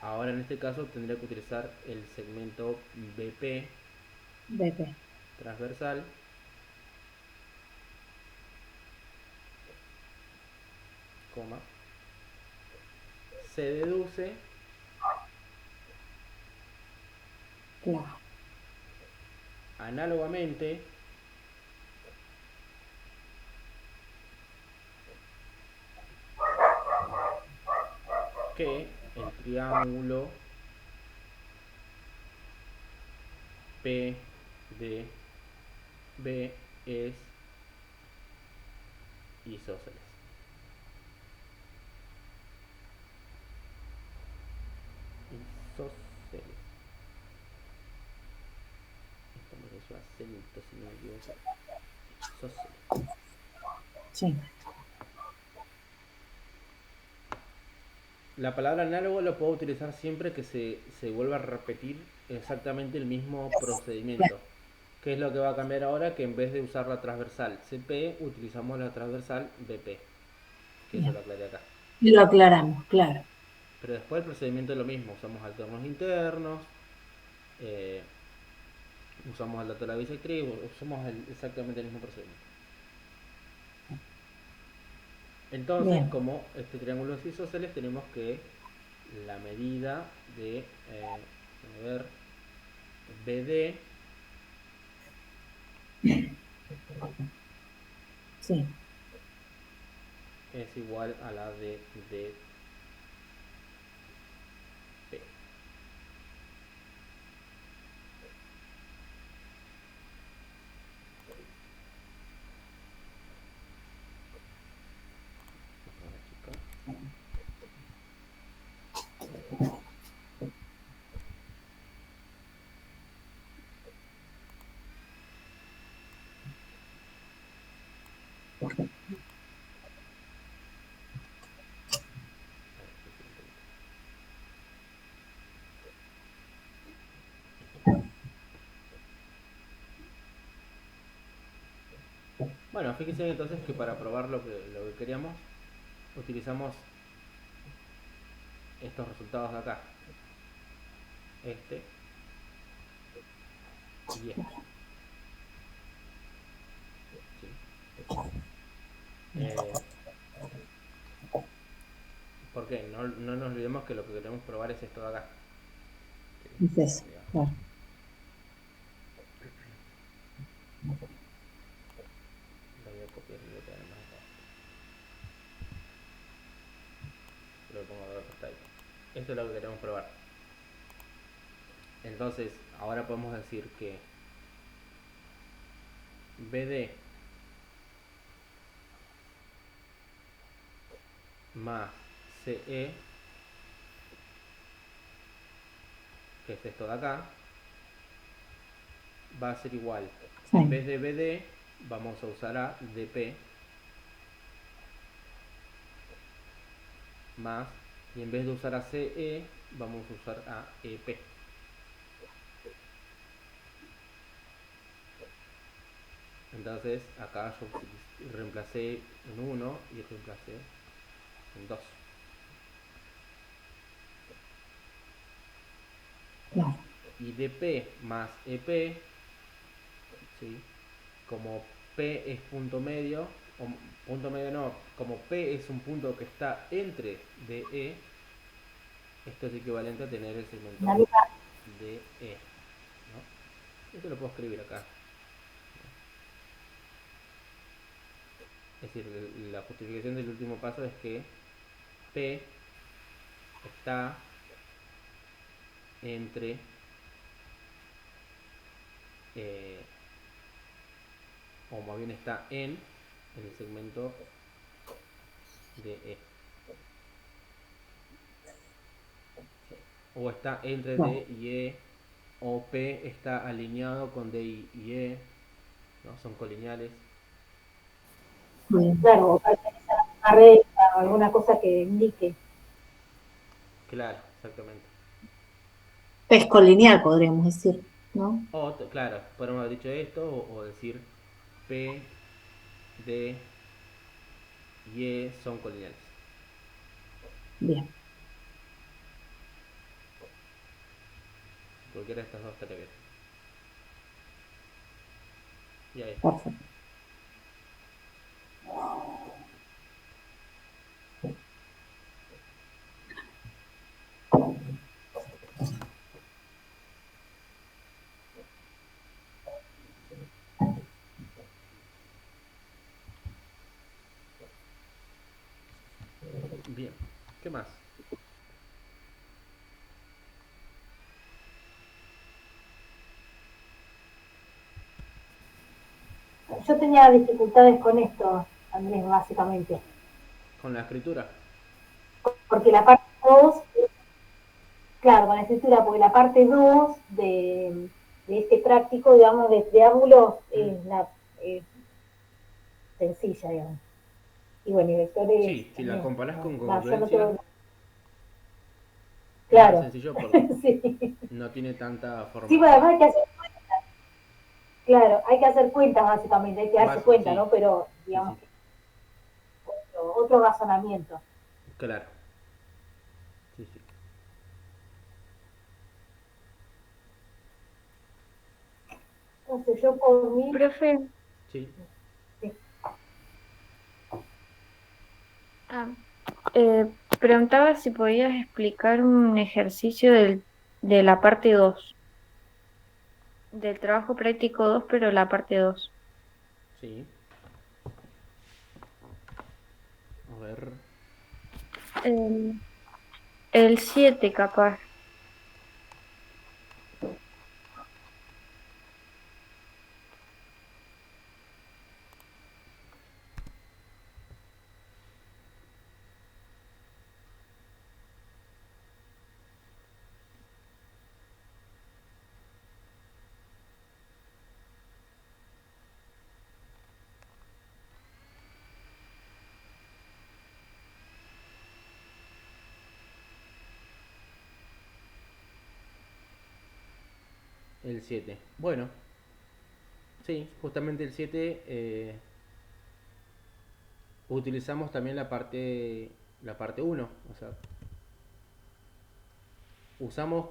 ahora en este caso tendría que utilizar el segmento BP BP. transversal, coma, se deduce Claro. análogamente que el triángulo PDB es isósceles. Isósceles. Esto me hizo acento si no me equivoco. Isósceles. Sí. La palabra análogo lo puedo utilizar siempre que se vuelva a repetir exactamente el mismo procedimiento. ¿Qué es lo que va a cambiar ahora? Que en vez de usar la transversal CP, utilizamos la transversal BP. Que eso Bien. lo aclaré acá. Y lo aclaramos, claro. Pero después el procedimiento es lo mismo. Usamos alternos internos, eh, usamos el dato de la bisectriz, usamos exactamente el mismo procedimiento. Entonces, Bien. como este triángulo es isósceles, tenemos que la medida de, a ver, BD Sí. es igual a la de DP. Bueno, fíjense entonces que para probar lo que queríamos, utilizamos estos resultados de acá. Este y este. ¿Sí? ¿Por qué? No, no nos olvidemos que lo que queremos probar es esto de acá. Es eso, claro. Lo voy a copiar y lo voy a poner más acá. Lo pongo de otro style. Esto es lo que queremos probar. Entonces, ahora podemos decir que BD más CE, que es esto de acá, va a ser igual. Sí. En vez de BD, vamos a usar a DP más, y en vez de usar a CE, vamos a usar a EP. Entonces, acá yo reemplacé en 1 y reemplacé en 2. Claro. Y DP más EP, ¿sí? Como P es punto medio, o punto medio no, como P es un punto que está entre DE, esto es equivalente a tener el segmento La misma- DE, ¿no? Esto lo puedo escribir acá. Es decir, la justificación del último paso es que P está entre o más bien está en el segmento DE. O está entre Claro. D y E, o P está alineado con D y E, ¿no? Son colineales. Bien. Claro, o pertenece a la misma recta o alguna cosa que indique. Claro, exactamente. Pesco lineal, podríamos decir, ¿no? O, claro, podemos haber dicho esto o decir P, D y E son colineales. Bien, Cualquiera de estas dos estaría bien. Y ahí está. perfecto. Bien. ¿Qué más? Yo tenía dificultades con esto, Andrés, básicamente. Con la escritura. Porque la parte 2, claro, con la escritura, porque la parte 2 de este práctico, digamos, de triángulos, es la sencilla, digamos. Y bueno, y vectores Sí, si la también. comparás con Yo no congruencia, tengo. es más Claro, sencillo porque sí. no tiene tanta Sí, forma. bueno, además hay que hacer, claro, hay que hacer cuentas básicamente, hay que darse cuenta, Sí, ¿no? Pero, sí, digamos, sí, otro razonamiento. claro. Sí, sí. Entonces, yo por mí, Profe, Sí, sí, ah, eh, preguntaba si podías explicar un ejercicio de la parte 2 del trabajo práctico 2 pero la parte 2. Sí. A ver. El, el 7 capaz. El 7. Bueno, sí, justamente el 7 utilizamos también la parte uno. O sea, usamos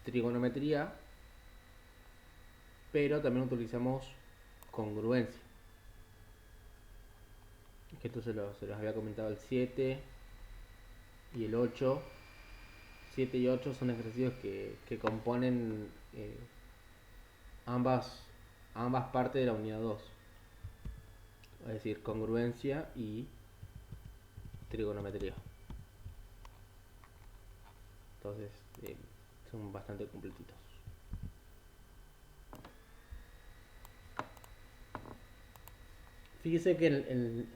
trigonometría, pero también utilizamos congruencia. Que esto se los había comentado el 7 y el 8. 7 y 8 son ejercicios que componen ambas, ambas partes de la unidad 2. Es decir, congruencia y trigonometría. Entonces, son bastante completitos. Fíjese que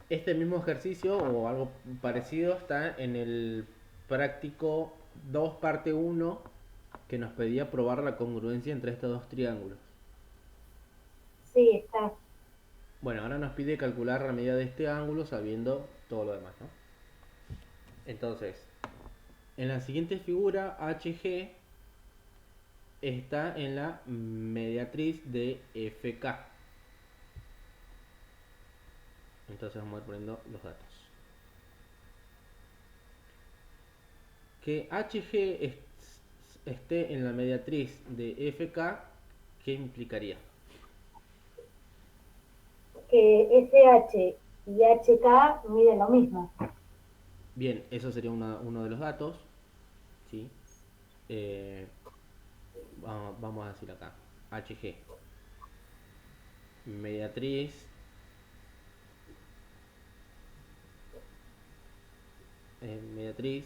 este mismo ejercicio o algo parecido está en el práctico 2 parte 1 que nos pedía probar la congruencia entre estos dos triángulos. Sí, está. Bueno, ahora nos pide calcular la medida de este ángulo sabiendo todo lo demás, ¿no? Entonces, en la siguiente figura, HG está en la mediatriz de FK. Entonces vamos a ir poniendo los datos. Que HG esté en la mediatriz de FK, ¿qué implicaría? Que SH y HK miden lo mismo. Bien, eso sería uno de los datos. ¿Sí? Vamos a decir acá. HG. Mediatriz. Mediatriz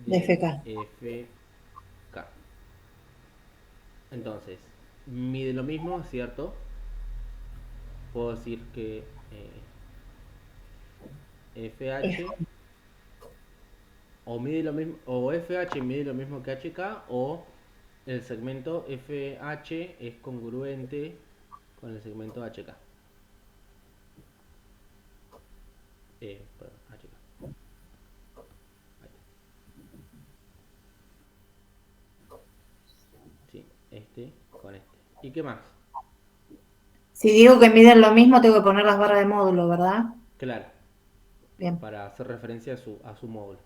De de FK. FK. Entonces, mide lo mismo, ¿cierto? Puedo decir que FH o mide lo mismo, o FH mide lo mismo que HK, o el segmento FH es congruente con el segmento HK. Perdón, HK. Ahí. Sí, este con este. ¿Y qué más? Si digo que miden lo mismo, tengo que poner las barras de módulo, ¿verdad? Claro, Bien. para hacer referencia a su módulo.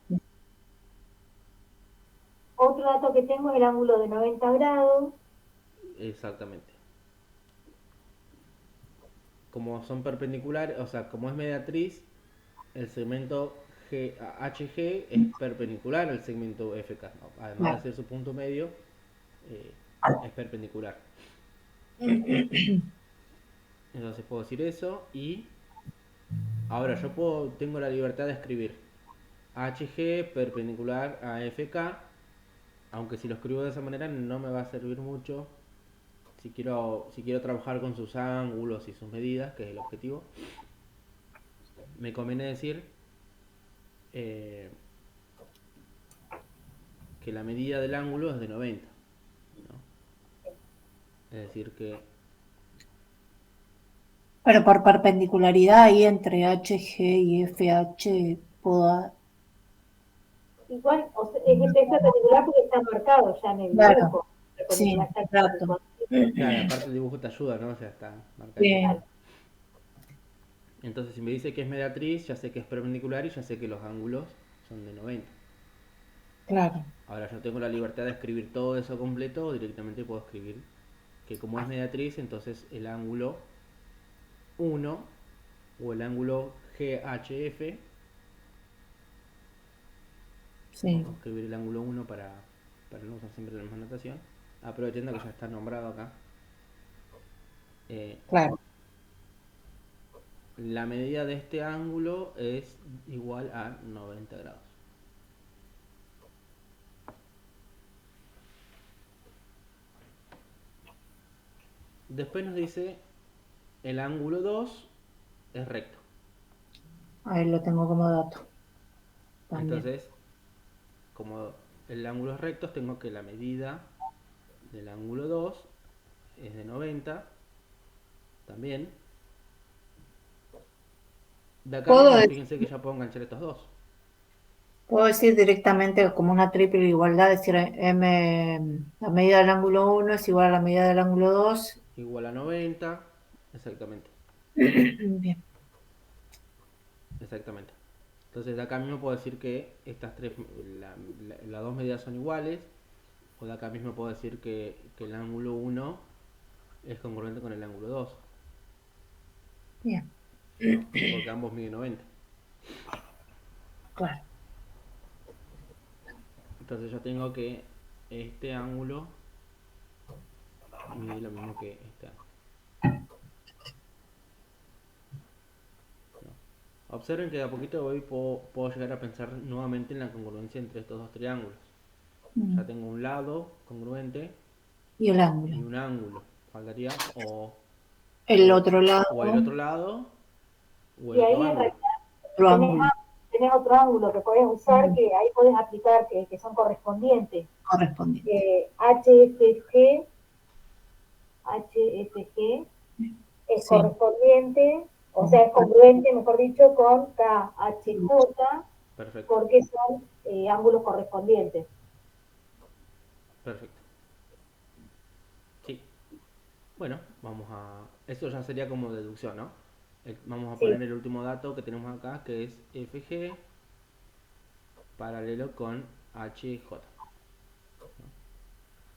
Otro dato que tengo es el ángulo de 90 grados. Exactamente. Como son perpendiculares, o sea, como es mediatriz, el segmento HG es perpendicular al segmento FK, ¿no? Además de Claro. ser su punto medio, eh, es perpendicular. Entonces puedo decir eso y ahora tengo la libertad de escribir HG perpendicular a FK, aunque si lo escribo de esa manera no me va a servir mucho si quiero trabajar con sus ángulos y sus medidas, que es el objetivo. Me conviene decir eh, que la medida del ángulo es de 90, ¿no? Es decir que Pero por perpendicularidad ahí entre HG y FH puedo... Igual, o sea, es perpendicular porque está marcado ya en el Claro, dibujo. sí, Perpendicular está exacto. claro, aparte el dibujo te ayuda, ¿no? O sea, está marcadito. Bien, Entonces si me dice que es mediatriz, ya sé que es perpendicular y ya sé que los ángulos son de 90. claro. Ahora yo tengo la libertad de escribir todo eso completo o directamente puedo escribir que como es mediatriz, entonces el ángulo 1 o el ángulo GHF. Sí, Vamos a escribir el ángulo 1 para no usar siempre la misma notación, aprovechando que ya está nombrado acá. Eh, claro. la medida de este ángulo es igual a 90 grados. Después nos dice el ángulo 2 es recto. Ahí lo tengo como dato también. Entonces, como el ángulo es recto, tengo que la medida del ángulo 2 es de 90 también. De acá Puedo, mismo, de- fíjense que ya puedo enganchar estos dos. puedo decir directamente como una triple igualdad, decir la medida del ángulo 1 es igual a la medida del ángulo 2. Igual a 90, exactamente. Bien, Exactamente. Entonces de acá mismo puedo decir que estas tres, las dos medidas son iguales, o de acá mismo puedo decir que el ángulo 1 es congruente con el ángulo 2, bien, ¿no? Porque ambos miden 90. claro. Entonces yo tengo que este ángulo mide lo mismo que este ángulo, ¿no? Observen que de a poquito puedo llegar a pensar nuevamente en la congruencia entre estos dos triángulos. Mm. Ya tengo un lado congruente Y el ángulo. y un ángulo. Faltaría El otro o el lado, otro lado o Y el otro ahí en ángulo. realidad otro tenés, ángulo tenés otro ángulo que podés usar, que ahí podés aplicar, que son correspondientes. correspondiente. HFG, HFG es Sí, correspondiente, o sea, es congruente, mejor dicho, con KHJ, Perfecto, porque son ángulos correspondientes. perfecto. Sí. Bueno, eso ya sería como deducción, ¿no? Vamos a Sí, poner el último dato que tenemos acá, que es FG paralelo con HJ.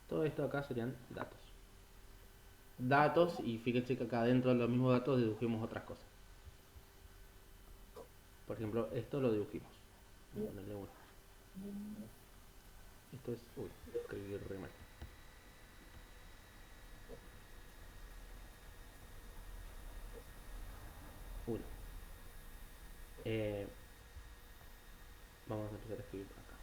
Todo esto acá serían datos. Datos, y fíjense que acá dentro de los mismos datos dedujimos otras cosas. Por ejemplo, esto lo dedujimos. Vamos a ponerle uno. Esto es... Uy, escribí re mal. Uno. Eh, vamos a empezar a escribir acá.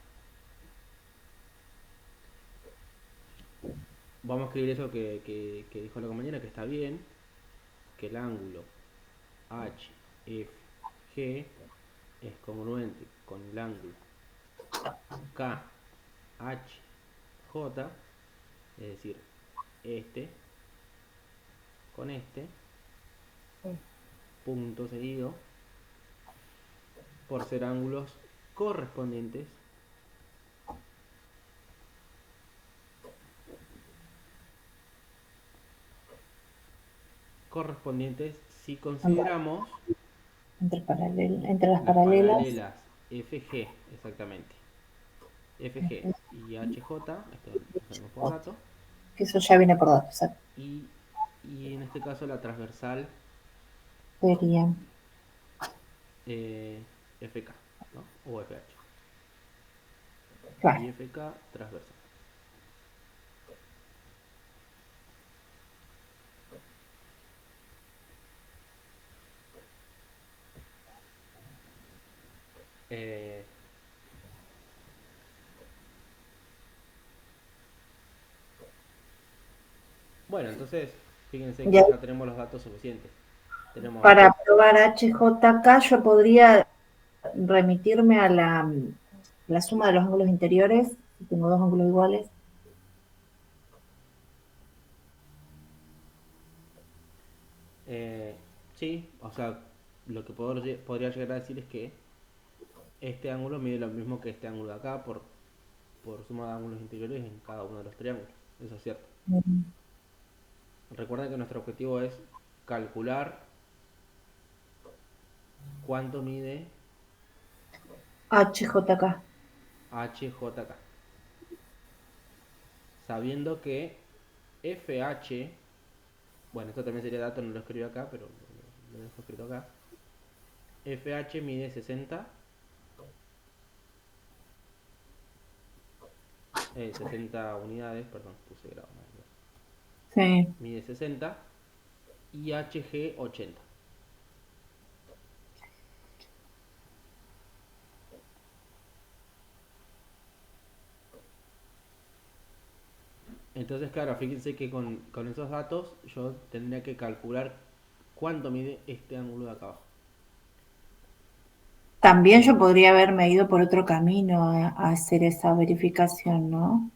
Vamos a escribir eso que dijo la compañera, que está bien, que el ángulo HFG es congruente con el ángulo KHJ, es decir, este con este, punto seguido, por ser ángulos correspondientes si consideramos entre las las paralelas. paralelas FG, exactamente, FG y HJ, esto lo sabemos por dato, Que eso ya viene por datos. y, y en este caso la transversal Sería, FK, ¿no? O FH. Y claro. FK transversal. Eh, bueno, entonces fíjense que Ya, ya tenemos los datos suficientes. Tenemos, para probar HJK yo podría remitirme a la suma de los ángulos interiores, si tengo dos ángulos iguales. sí, o sea, lo que podría llegar a decir es que este ángulo mide lo mismo que este ángulo de acá por suma de ángulos interiores en cada uno de los triángulos. Eso es cierto. Mm, Recuerden que nuestro objetivo es calcular cuánto mide HJK. HJK. Sabiendo que FH, bueno, esto también sería dato, no lo escribí acá, pero lo dejo escrito acá. FH mide 60, 60 unidades, perdón, puse grado, Sí. mide 60 y HG 80. Entonces, claro, fíjense que con esos datos yo tendría que calcular cuánto mide este ángulo de acá abajo. También yo podría haberme ido por otro camino a hacer esa verificación, ¿no?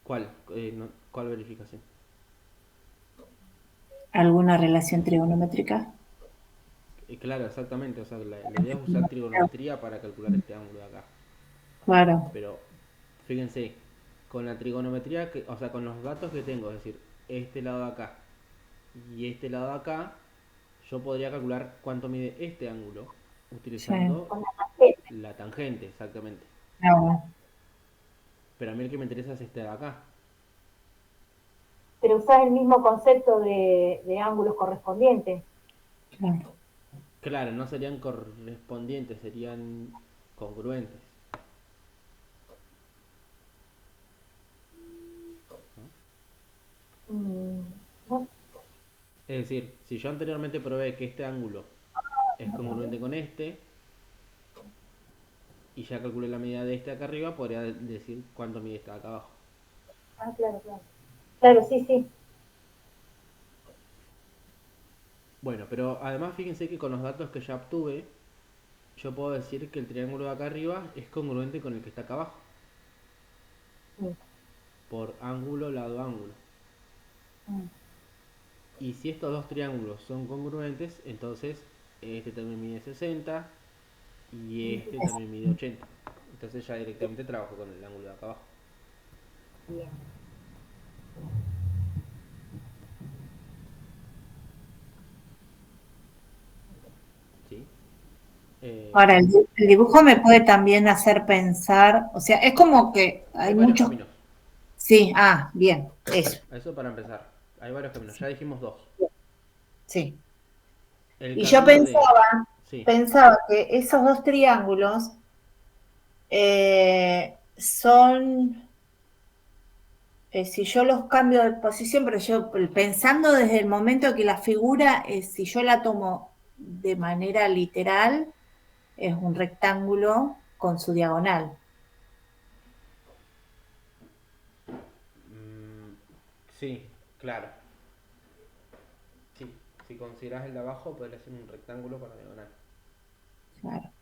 ¿Cuál? ¿Cuál verificación? ¿Alguna relación trigonométrica? Claro, exactamente. O sea, la idea es usar trigonometría para calcular este ángulo de acá. Claro, Pero fíjense, con la trigonometría, o sea, con los datos que tengo, es decir, este lado de acá y este lado de acá, yo podría calcular cuánto mide este ángulo sí. utilizando Con la tarjeta. la tangente, exactamente. Claro, Pero a mí el que me interesa es este de acá. Pero usás el mismo concepto de ángulos correspondientes. claro. Claro, no serían correspondientes, serían congruentes. ¿No? Es decir, si yo anteriormente probé que este ángulo es congruente con este, y ya calculé la medida de este acá arriba, podría decir cuánto mide este acá abajo. Ah, claro, claro. Claro, sí, sí. Bueno, pero además fíjense que con los datos que ya obtuve, yo puedo decir que el triángulo de acá arriba es congruente con el que está acá abajo, Sí. por ángulo, lado, ángulo. Mm. Y si estos dos triángulos son congruentes, entonces este también mide 60 y este también mide 80. Entonces ya directamente trabajo con el ángulo de acá abajo. Bien. ¿Sí? Eh, Ahora, el dibujo me puede también hacer pensar, o sea, es como que hay hay varios muchos, caminos. sí, bien, eso, Eso para empezar. Hay varios caminos. Ya dijimos dos. sí. El Y yo camino de... Sí, pensaba que esos dos triángulos son, si yo los cambio de posición, pero yo pensando desde el momento que la figura, si yo la tomo de manera literal, es un rectángulo con su diagonal. mm, sí, claro. Sí, si consideras el de abajo, podría ser un rectángulo con la diagonal. Claro.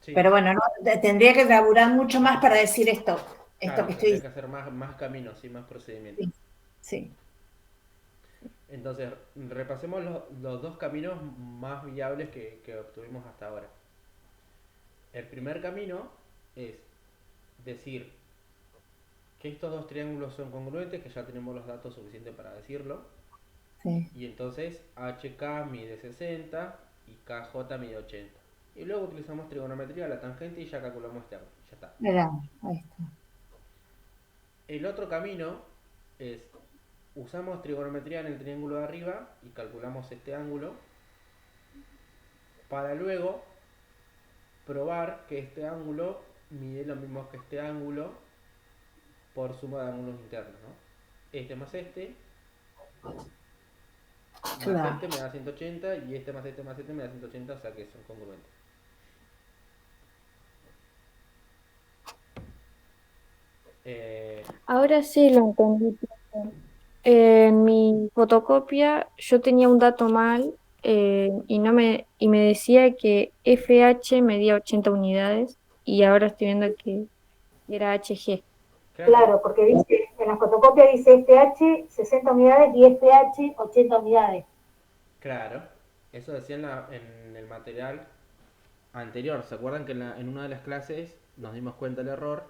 Sí, Pero bueno, no, tendría que laburar mucho más para decir esto claro, que estoy tendría que diciendo. hacer más caminos y más procedimientos. Sí, sí, Entonces, repasemos los dos caminos más viables que obtuvimos hasta ahora. El primer camino es decir que estos dos triángulos son congruentes, que ya tenemos los datos suficientes para decirlo. sí. Y entonces HK mide 60 y KJ mide 80. Y luego utilizamos trigonometría, la tangente y ya calculamos este ángulo. Ya está. Ahí está. El otro camino es usamos trigonometría en el triángulo de arriba y calculamos este ángulo para luego probar que este ángulo mide lo mismo que este ángulo por suma de ángulos internos, ¿no? Este más Claro. este me da 180 y este más este me da 180, o sea que son congruentes. Eh, Ahora sí lo entendí. En mi fotocopia yo tenía un dato mal y me decía que FH medía 80 unidades y ahora estoy viendo que era HG. claro, Claro, porque dice, en la fotocopia dice FH 60 unidades y FH 80 unidades. claro. Eso decía en el material anterior. ¿Se acuerdan que en una de las clases nos dimos cuenta del error?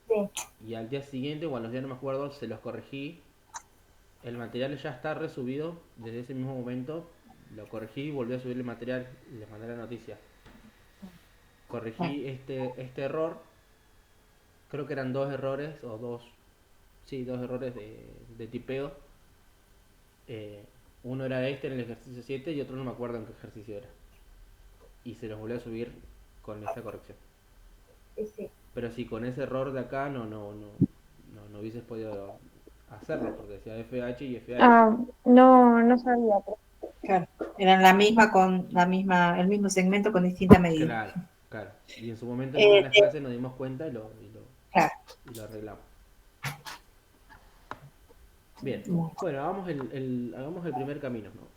Sí. Y al día siguiente, o a los días no me acuerdo, se los corregí. El material ya está resubido desde ese mismo momento. Lo corregí y volví a subir el material y les mandé la noticia. Bueno, Corregí este error. Creo que eran dos errores, o dos, sí, dos errores de tipeo. Eh, uno era este en el ejercicio 7 y otro no me acuerdo en qué ejercicio era. Y se los volvió a subir con esta corrección. Sí. Pero si con ese error de acá no hubieses podido hacerlo, porque decía FH y FH. Ah, no, no sabía. Claro, eran el mismo segmento con distinta medida. Claro, claro. Y en su momento en una de Eh, las clases nos dimos cuenta claro. y lo arreglamos. Bien, bueno, hagamos el primer camino, ¿no?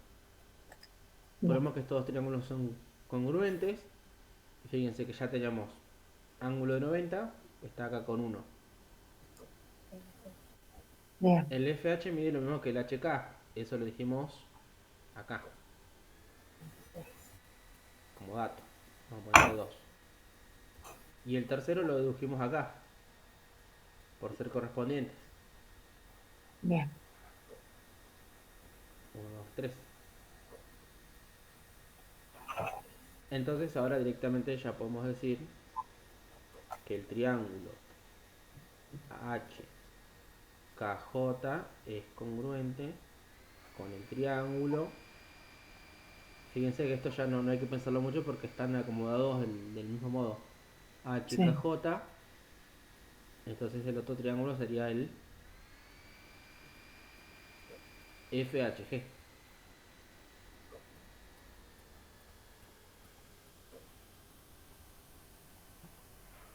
Bien. Ponemos que estos triángulos son congruentes. Fíjense que ya teníamos ángulo de 90, está acá con 1. Bien. El FH mide lo mismo que el HK, eso lo dijimos acá, como dato. Vamos a ponerle 2. Y el tercero lo dedujimos acá, por ser correspondientes. Bien. 1, 2, 3. Entonces ahora directamente ya podemos decir que el triángulo HKJ es congruente con el triángulo. Fíjense que esto ya no hay que pensarlo mucho porque están acomodados del mismo modo. Sí. HKJ, entonces el otro triángulo sería el FHG.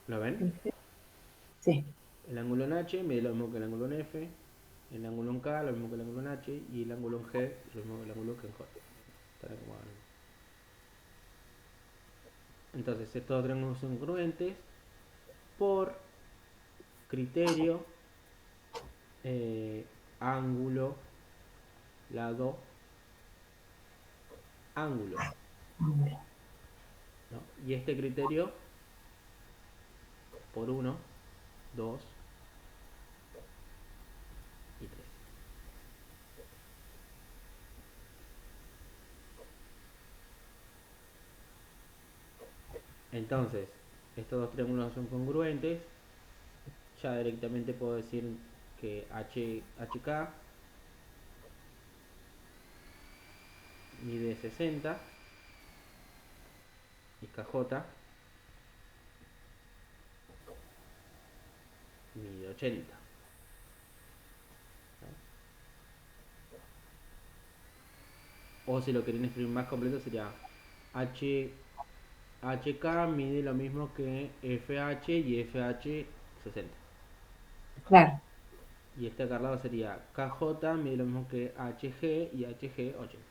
¿Lo ven? Sí. El ángulo en H mide lo mismo que el ángulo en F, el ángulo en K lo mismo que el ángulo en H y el ángulo en G lo mismo que el ángulo que en J. Están acomodados. Entonces estos triángulos son congruentes por criterio, ángulo, lado, ángulo, ¿no? Y este criterio por 1, 2 y 3. Entonces, estos dos triángulos son congruentes. Ya directamente puedo decir que HK mide 60 y KJ mide 80. O si lo quieren escribir más completo sería HK mide lo mismo que FH y FH 60. Claro. Y este acá al lado sería KJ mide lo mismo que HG y HG 80.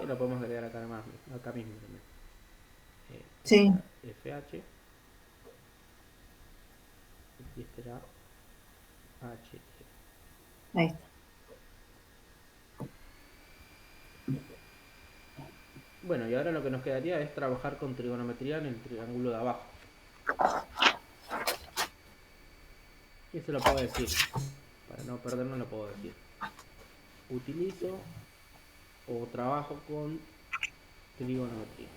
Y lo podemos agregar acá mismo también. Este Sí. era FH y este era HG. Ahí está. Bueno, y ahora lo que nos quedaría es trabajar con trigonometría en el triángulo de abajo. Y eso lo puedo decir. Para no perdernos lo puedo decir. Utilizo o trabajo con trigonometría.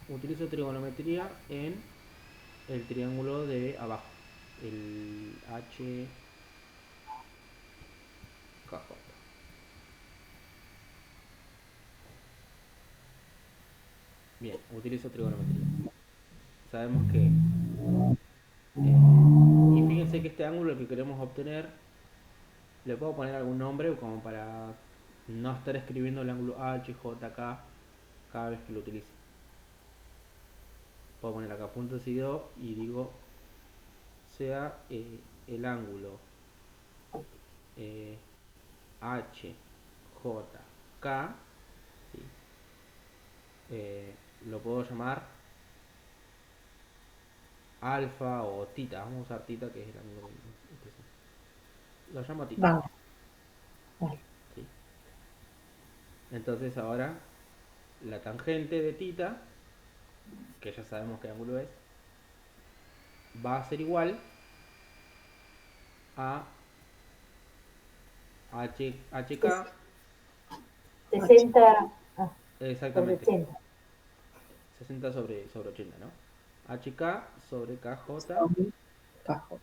Utilizo trigonometría en el triángulo de abajo. El HKJ. Bien, utilizo trigonometría. Sabemos que... y fíjense que este ángulo que queremos obtener, le puedo poner algún nombre como para no estar escribiendo el ángulo HJK cada vez que lo utilice. Puedo poner acá punto seguido y digo sea el ángulo HJK, ¿sí? Lo puedo llamar alfa o tita. Vamos a usar tita, que es el ángulo que lo llamo tita. Vamos. Vale. ¿Sí? Entonces ahora la tangente de tita, que ya sabemos qué ángulo es, va a ser igual a HK, 60 sobre exactamente, 80. 60 sobre 80, ¿no? HK sobre KJ, Sobre KJ.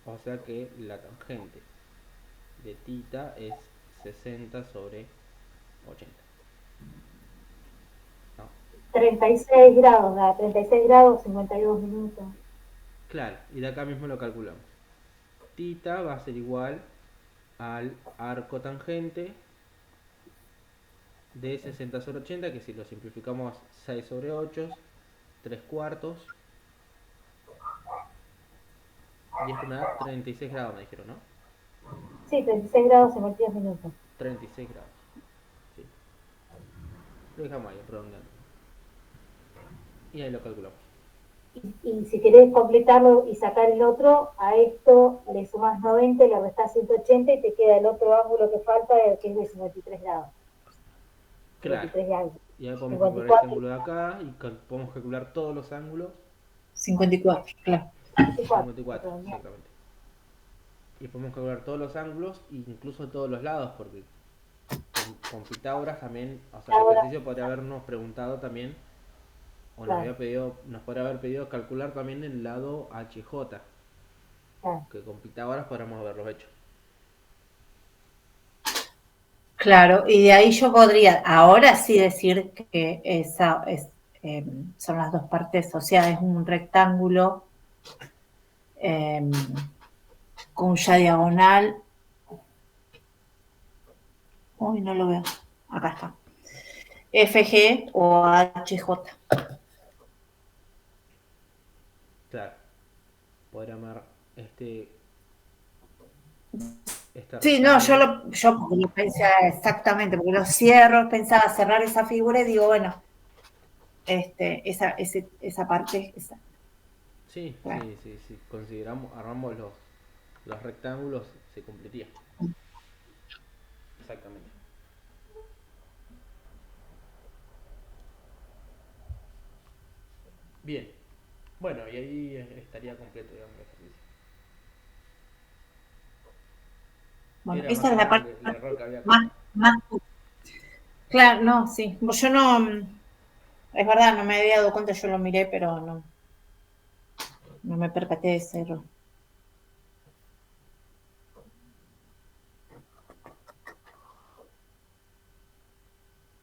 o sea que la tangente de tita es 60 sobre 80. ¿No? 36 grados, 36 grados, 52 minutos. Claro, y de acá mismo lo calculamos. Tita va a ser igual al arco tangente de 60 sobre 80, que si lo simplificamos 6 sobre 8, 3 cuartos. Y esto me da 36 grados, me dijeron, ¿no? Sí, 36 grados, 52 minutos. 36 grados. Sí. Lo dejamos ahí, redondeando. Y ahí lo calculamos. Y si querés completarlo y sacar el otro, a esto le sumás 90, le restás 180 y te queda el otro ángulo que falta, que es de 53 grados. Claro. 53 y algo. Y ahí podemos 54. calcular este ángulo de acá y podemos calcular todos los ángulos. 54, claro. 54, exactamente. Y podemos calcular todos los ángulos e incluso todos los lados, porque con Pitágoras también, o sea, el ejercicio podría habernos preguntado también, o nos, nos podría haber pedido calcular también el lado HJ, que con Pitágoras podríamos haberlo hecho. Claro, y de ahí yo podría ahora sí decir que son las dos partes, o sea, es un rectángulo con ya diagonal. Uy, no lo veo. Acá está. FG o HJ. Claro. Podría amar Sí, no, yo lo pensé exactamente, porque lo cierro, pensaba cerrar esa figura y digo, bueno, esa parte. Sí, claro. sí, sí. Consideramos, armamos los rectángulos, se cumpliría. Exactamente. Bien. Bueno, y ahí estaría completo, digamos, el ejercicio. Bueno, Era esa más es o la menos parte el error que había acá. más. Claro, no, sí. Yo no. Es verdad, no me había dado cuenta, yo lo miré, pero no me percaté de ese error.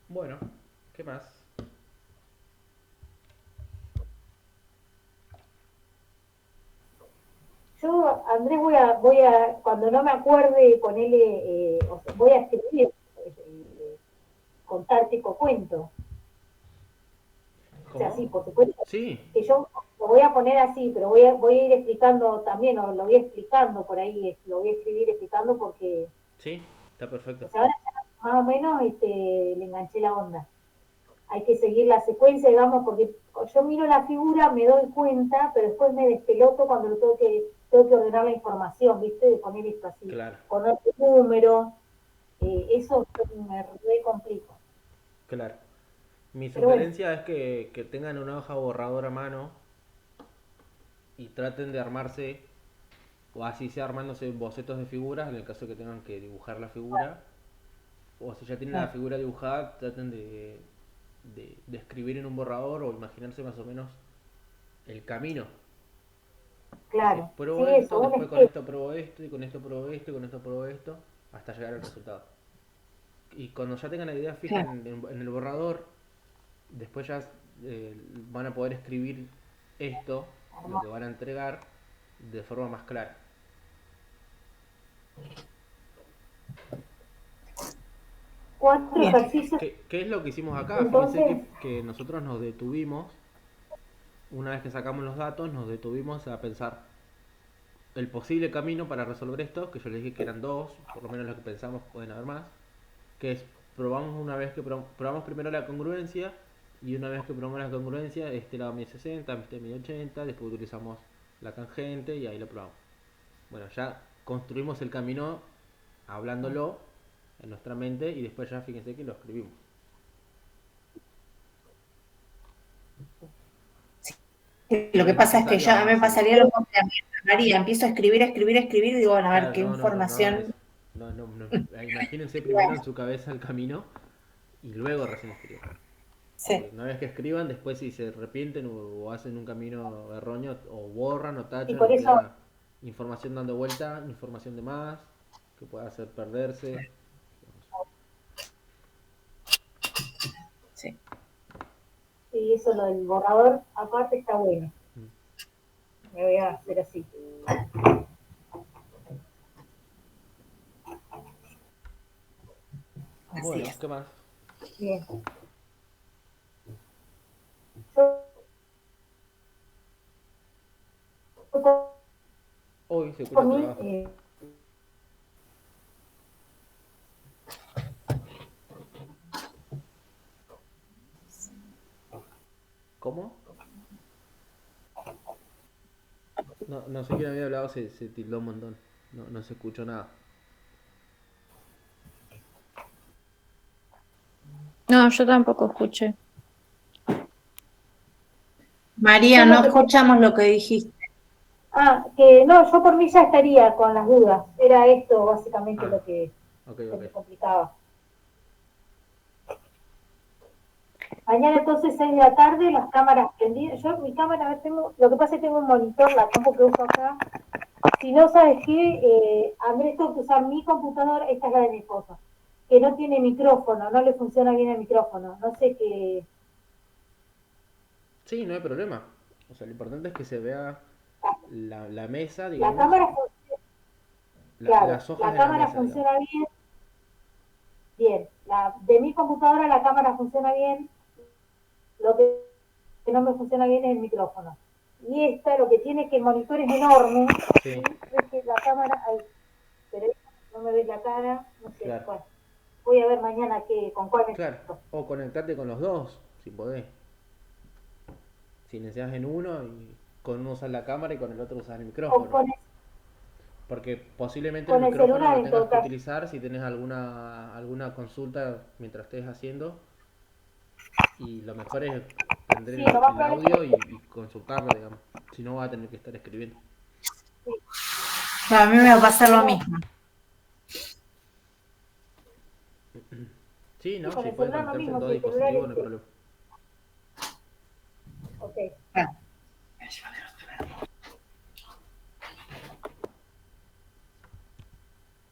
Bueno, ¿qué más? Yo, Andrés, cuando no me acuerde, ponerle, voy a escribir, con táctico cuento. ¿Cómo? O sea, sí, por supuesto. Sí. Que yo lo voy a poner así, pero voy a ir explicando también, o lo voy explicando por ahí, lo voy a escribir explicando porque... Sí, está perfecto. Pues ahora ya más o menos le enganché la onda. Hay que seguir la secuencia, digamos, porque yo miro la figura, me doy cuenta, pero después me despeloto cuando tengo que ordenar la información, ¿viste? De poner esto así, Claro. poner números, eso me re complico. Claro. Mi Pero sugerencia es que tengan una hoja borradora a mano y traten de armarse, o así sea armándose bocetos de figuras en el caso que tengan que dibujar la figura, o si ya tienen la figura dibujada, traten de escribir en un borrador o imaginarse más o menos el camino. Claro. Entonces, pruebo Sí, esto, eso, después con esto pruebo esto, y con esto pruebo esto, y con esto pruebo esto, hasta llegar al resultado. Y cuando ya tengan la idea fija en el borrador, después ya van a poder escribir esto, lo que van a entregar, de forma más clara. Cuatro ejercicios. ¿Qué es lo que hicimos acá? Entonces, Fíjense que nosotros nos detuvimos, una vez que sacamos los datos, nos detuvimos a pensar el posible camino para resolver esto, que yo les dije que eran dos, por lo menos lo que pensamos, pueden haber más, que es probamos una vez que probamos primero la congruencia, y una vez que probamos la congruencia, este lado 1060, este 1080, después utilizamos la tangente y ahí lo probamos. Bueno, ya construimos el camino hablándolo en nuestra mente y después ya fíjense que lo escribimos. Lo que pasa es que yo a mí me pasaría lo contrario, María, empiezo a escribir, y digo, bueno, a ver qué información. No, imagínense primero en su cabeza el camino y luego recién escribir. Sí. Una vez que escriban, después si se arrepienten o hacen un camino erróneo, o borran o Y tachan por o eso, queda información dando vuelta, información de más, que puede hacer perderse. Sí. y eso lo del borrador, aparte está bueno. Me voy a hacer así. Así Bueno, es. ¿qué más? Bien. Yo Hoy se por escucha mí, trabajo. ¿Cómo? No, no sé quién había hablado, se tildó un montón. No, no se escuchó nada. No, yo tampoco escuché. yo María, lo no que escuchamos lo que dijiste. que no, yo por mí ya estaría con las dudas. Era esto básicamente Ah, ok, que ok. me complicaba. Mañana entonces 6 de la tarde, las cámaras prendidas. Yo mi cámara, a ver, tengo, lo que pasa es que tengo un monitor, la compu que uso acá. Si no sabes qué, Andrés, tengo que usar mi computadora, esta es la de mi esposa, que no tiene micrófono, no le funciona bien el micrófono. No sé qué. Sí, no hay problema. O sea, lo importante es que se vea la mesa, La digamos, cámara, claro, las hojas la de la cámara mesa, digamos. funciona bien, bien. De mi computadora la cámara funciona bien, lo que no me funciona bien es el micrófono. Y esta, lo que tiene que el monitor es enorme, ¿sí? Sí, Ves que la cámara, ahí, pero no me ves la cara, no sé, claro. bueno. Voy a ver mañana con cuál me Claro. siento. O conectarte con los dos, si podés. Si iniciás en uno y con uno usas la cámara y con el otro usas el O micrófono. Porque posiblemente el con el micrófono celular lo en tengas todo que caso. utilizar si tienes alguna consulta mientras estés haciendo. Y lo mejor es prender Sí, lo más el probable es audio que y consultarlo, digamos. Si no, vas a tener que estar escribiendo. sí, A mí me va a pasar lo celular, mismo. Sí, sí, ¿no? con Si el pueden celular lo conectarse en mismo, dos si el celular dispositivos, no hay problema. ok. Ah,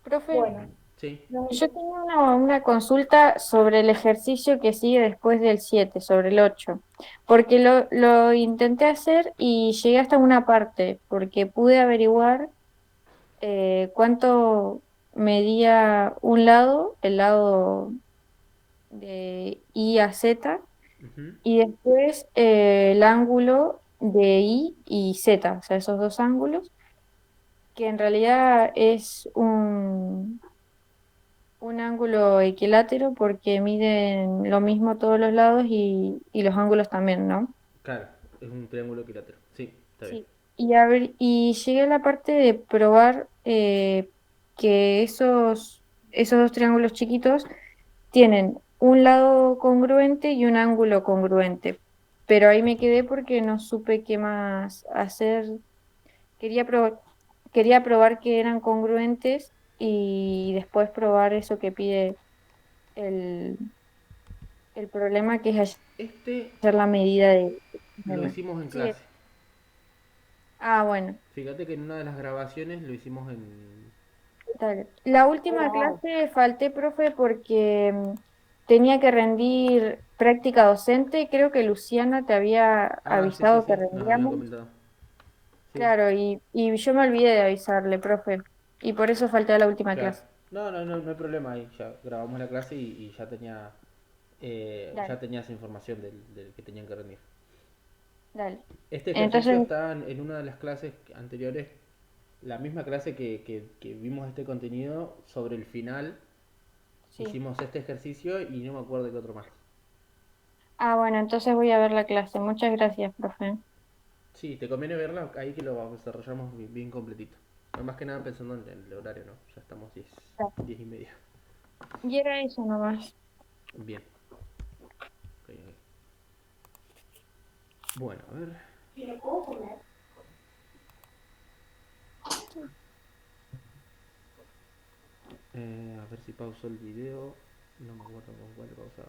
Profe, Bueno, Sí. no, yo tenía una consulta sobre el ejercicio que sigue después del 7, sobre el 8, porque lo intenté hacer y llegué hasta una parte, porque pude averiguar cuánto medía un lado, el lado de I a Z, Ujú. y después el ángulo de I y Z, o sea, esos dos ángulos, que en realidad es un ángulo equilátero porque miden lo mismo todos los lados y los ángulos también, ¿no? Claro, es un triángulo equilátero. Sí, está bien. Sí. Y llegué a la parte de probar que esos dos triángulos chiquitos tienen un lado congruente y un ángulo congruente. Pero ahí me quedé porque no supe qué más hacer. Quería probar, quería probar que eran congruentes y después probar eso que pide el, el problema, que es Este hacer la medida de... lo hicimos en Sí, clase. bueno. Fíjate que en una de las grabaciones lo hicimos en... Dale. La está última grabado. clase falté, profe, porque tenía que rendir práctica docente. Creo que Luciana te había Ah, sí, sí, avisado que sí, nos había rendíamos. comentado. Sí, Claro, y yo me olvidé de avisarle, profe. Y por eso falté a la última claro. clase. No, no, no, no hay problema ahí. Ya grabamos la clase y Dale, ya tenía esa información del que tenían que rendir. dale. Este ejercicio Entonces, está en una de las clases anteriores, la misma clase que vimos este contenido, sobre el final sí. hicimos este ejercicio y no me acuerdo qué otro más. Ah, bueno, entonces voy a ver la clase. Muchas gracias, profe. Sí, te conviene verla ahí que lo desarrollamos bien completito. No, más que nada pensando en el horario, ¿no? Ya estamos 10 y media. Y era eso nomás. Bien. Ok, ok. Bueno, a ver. A ver si pauso el video. No me acuerdo con cuál pausa.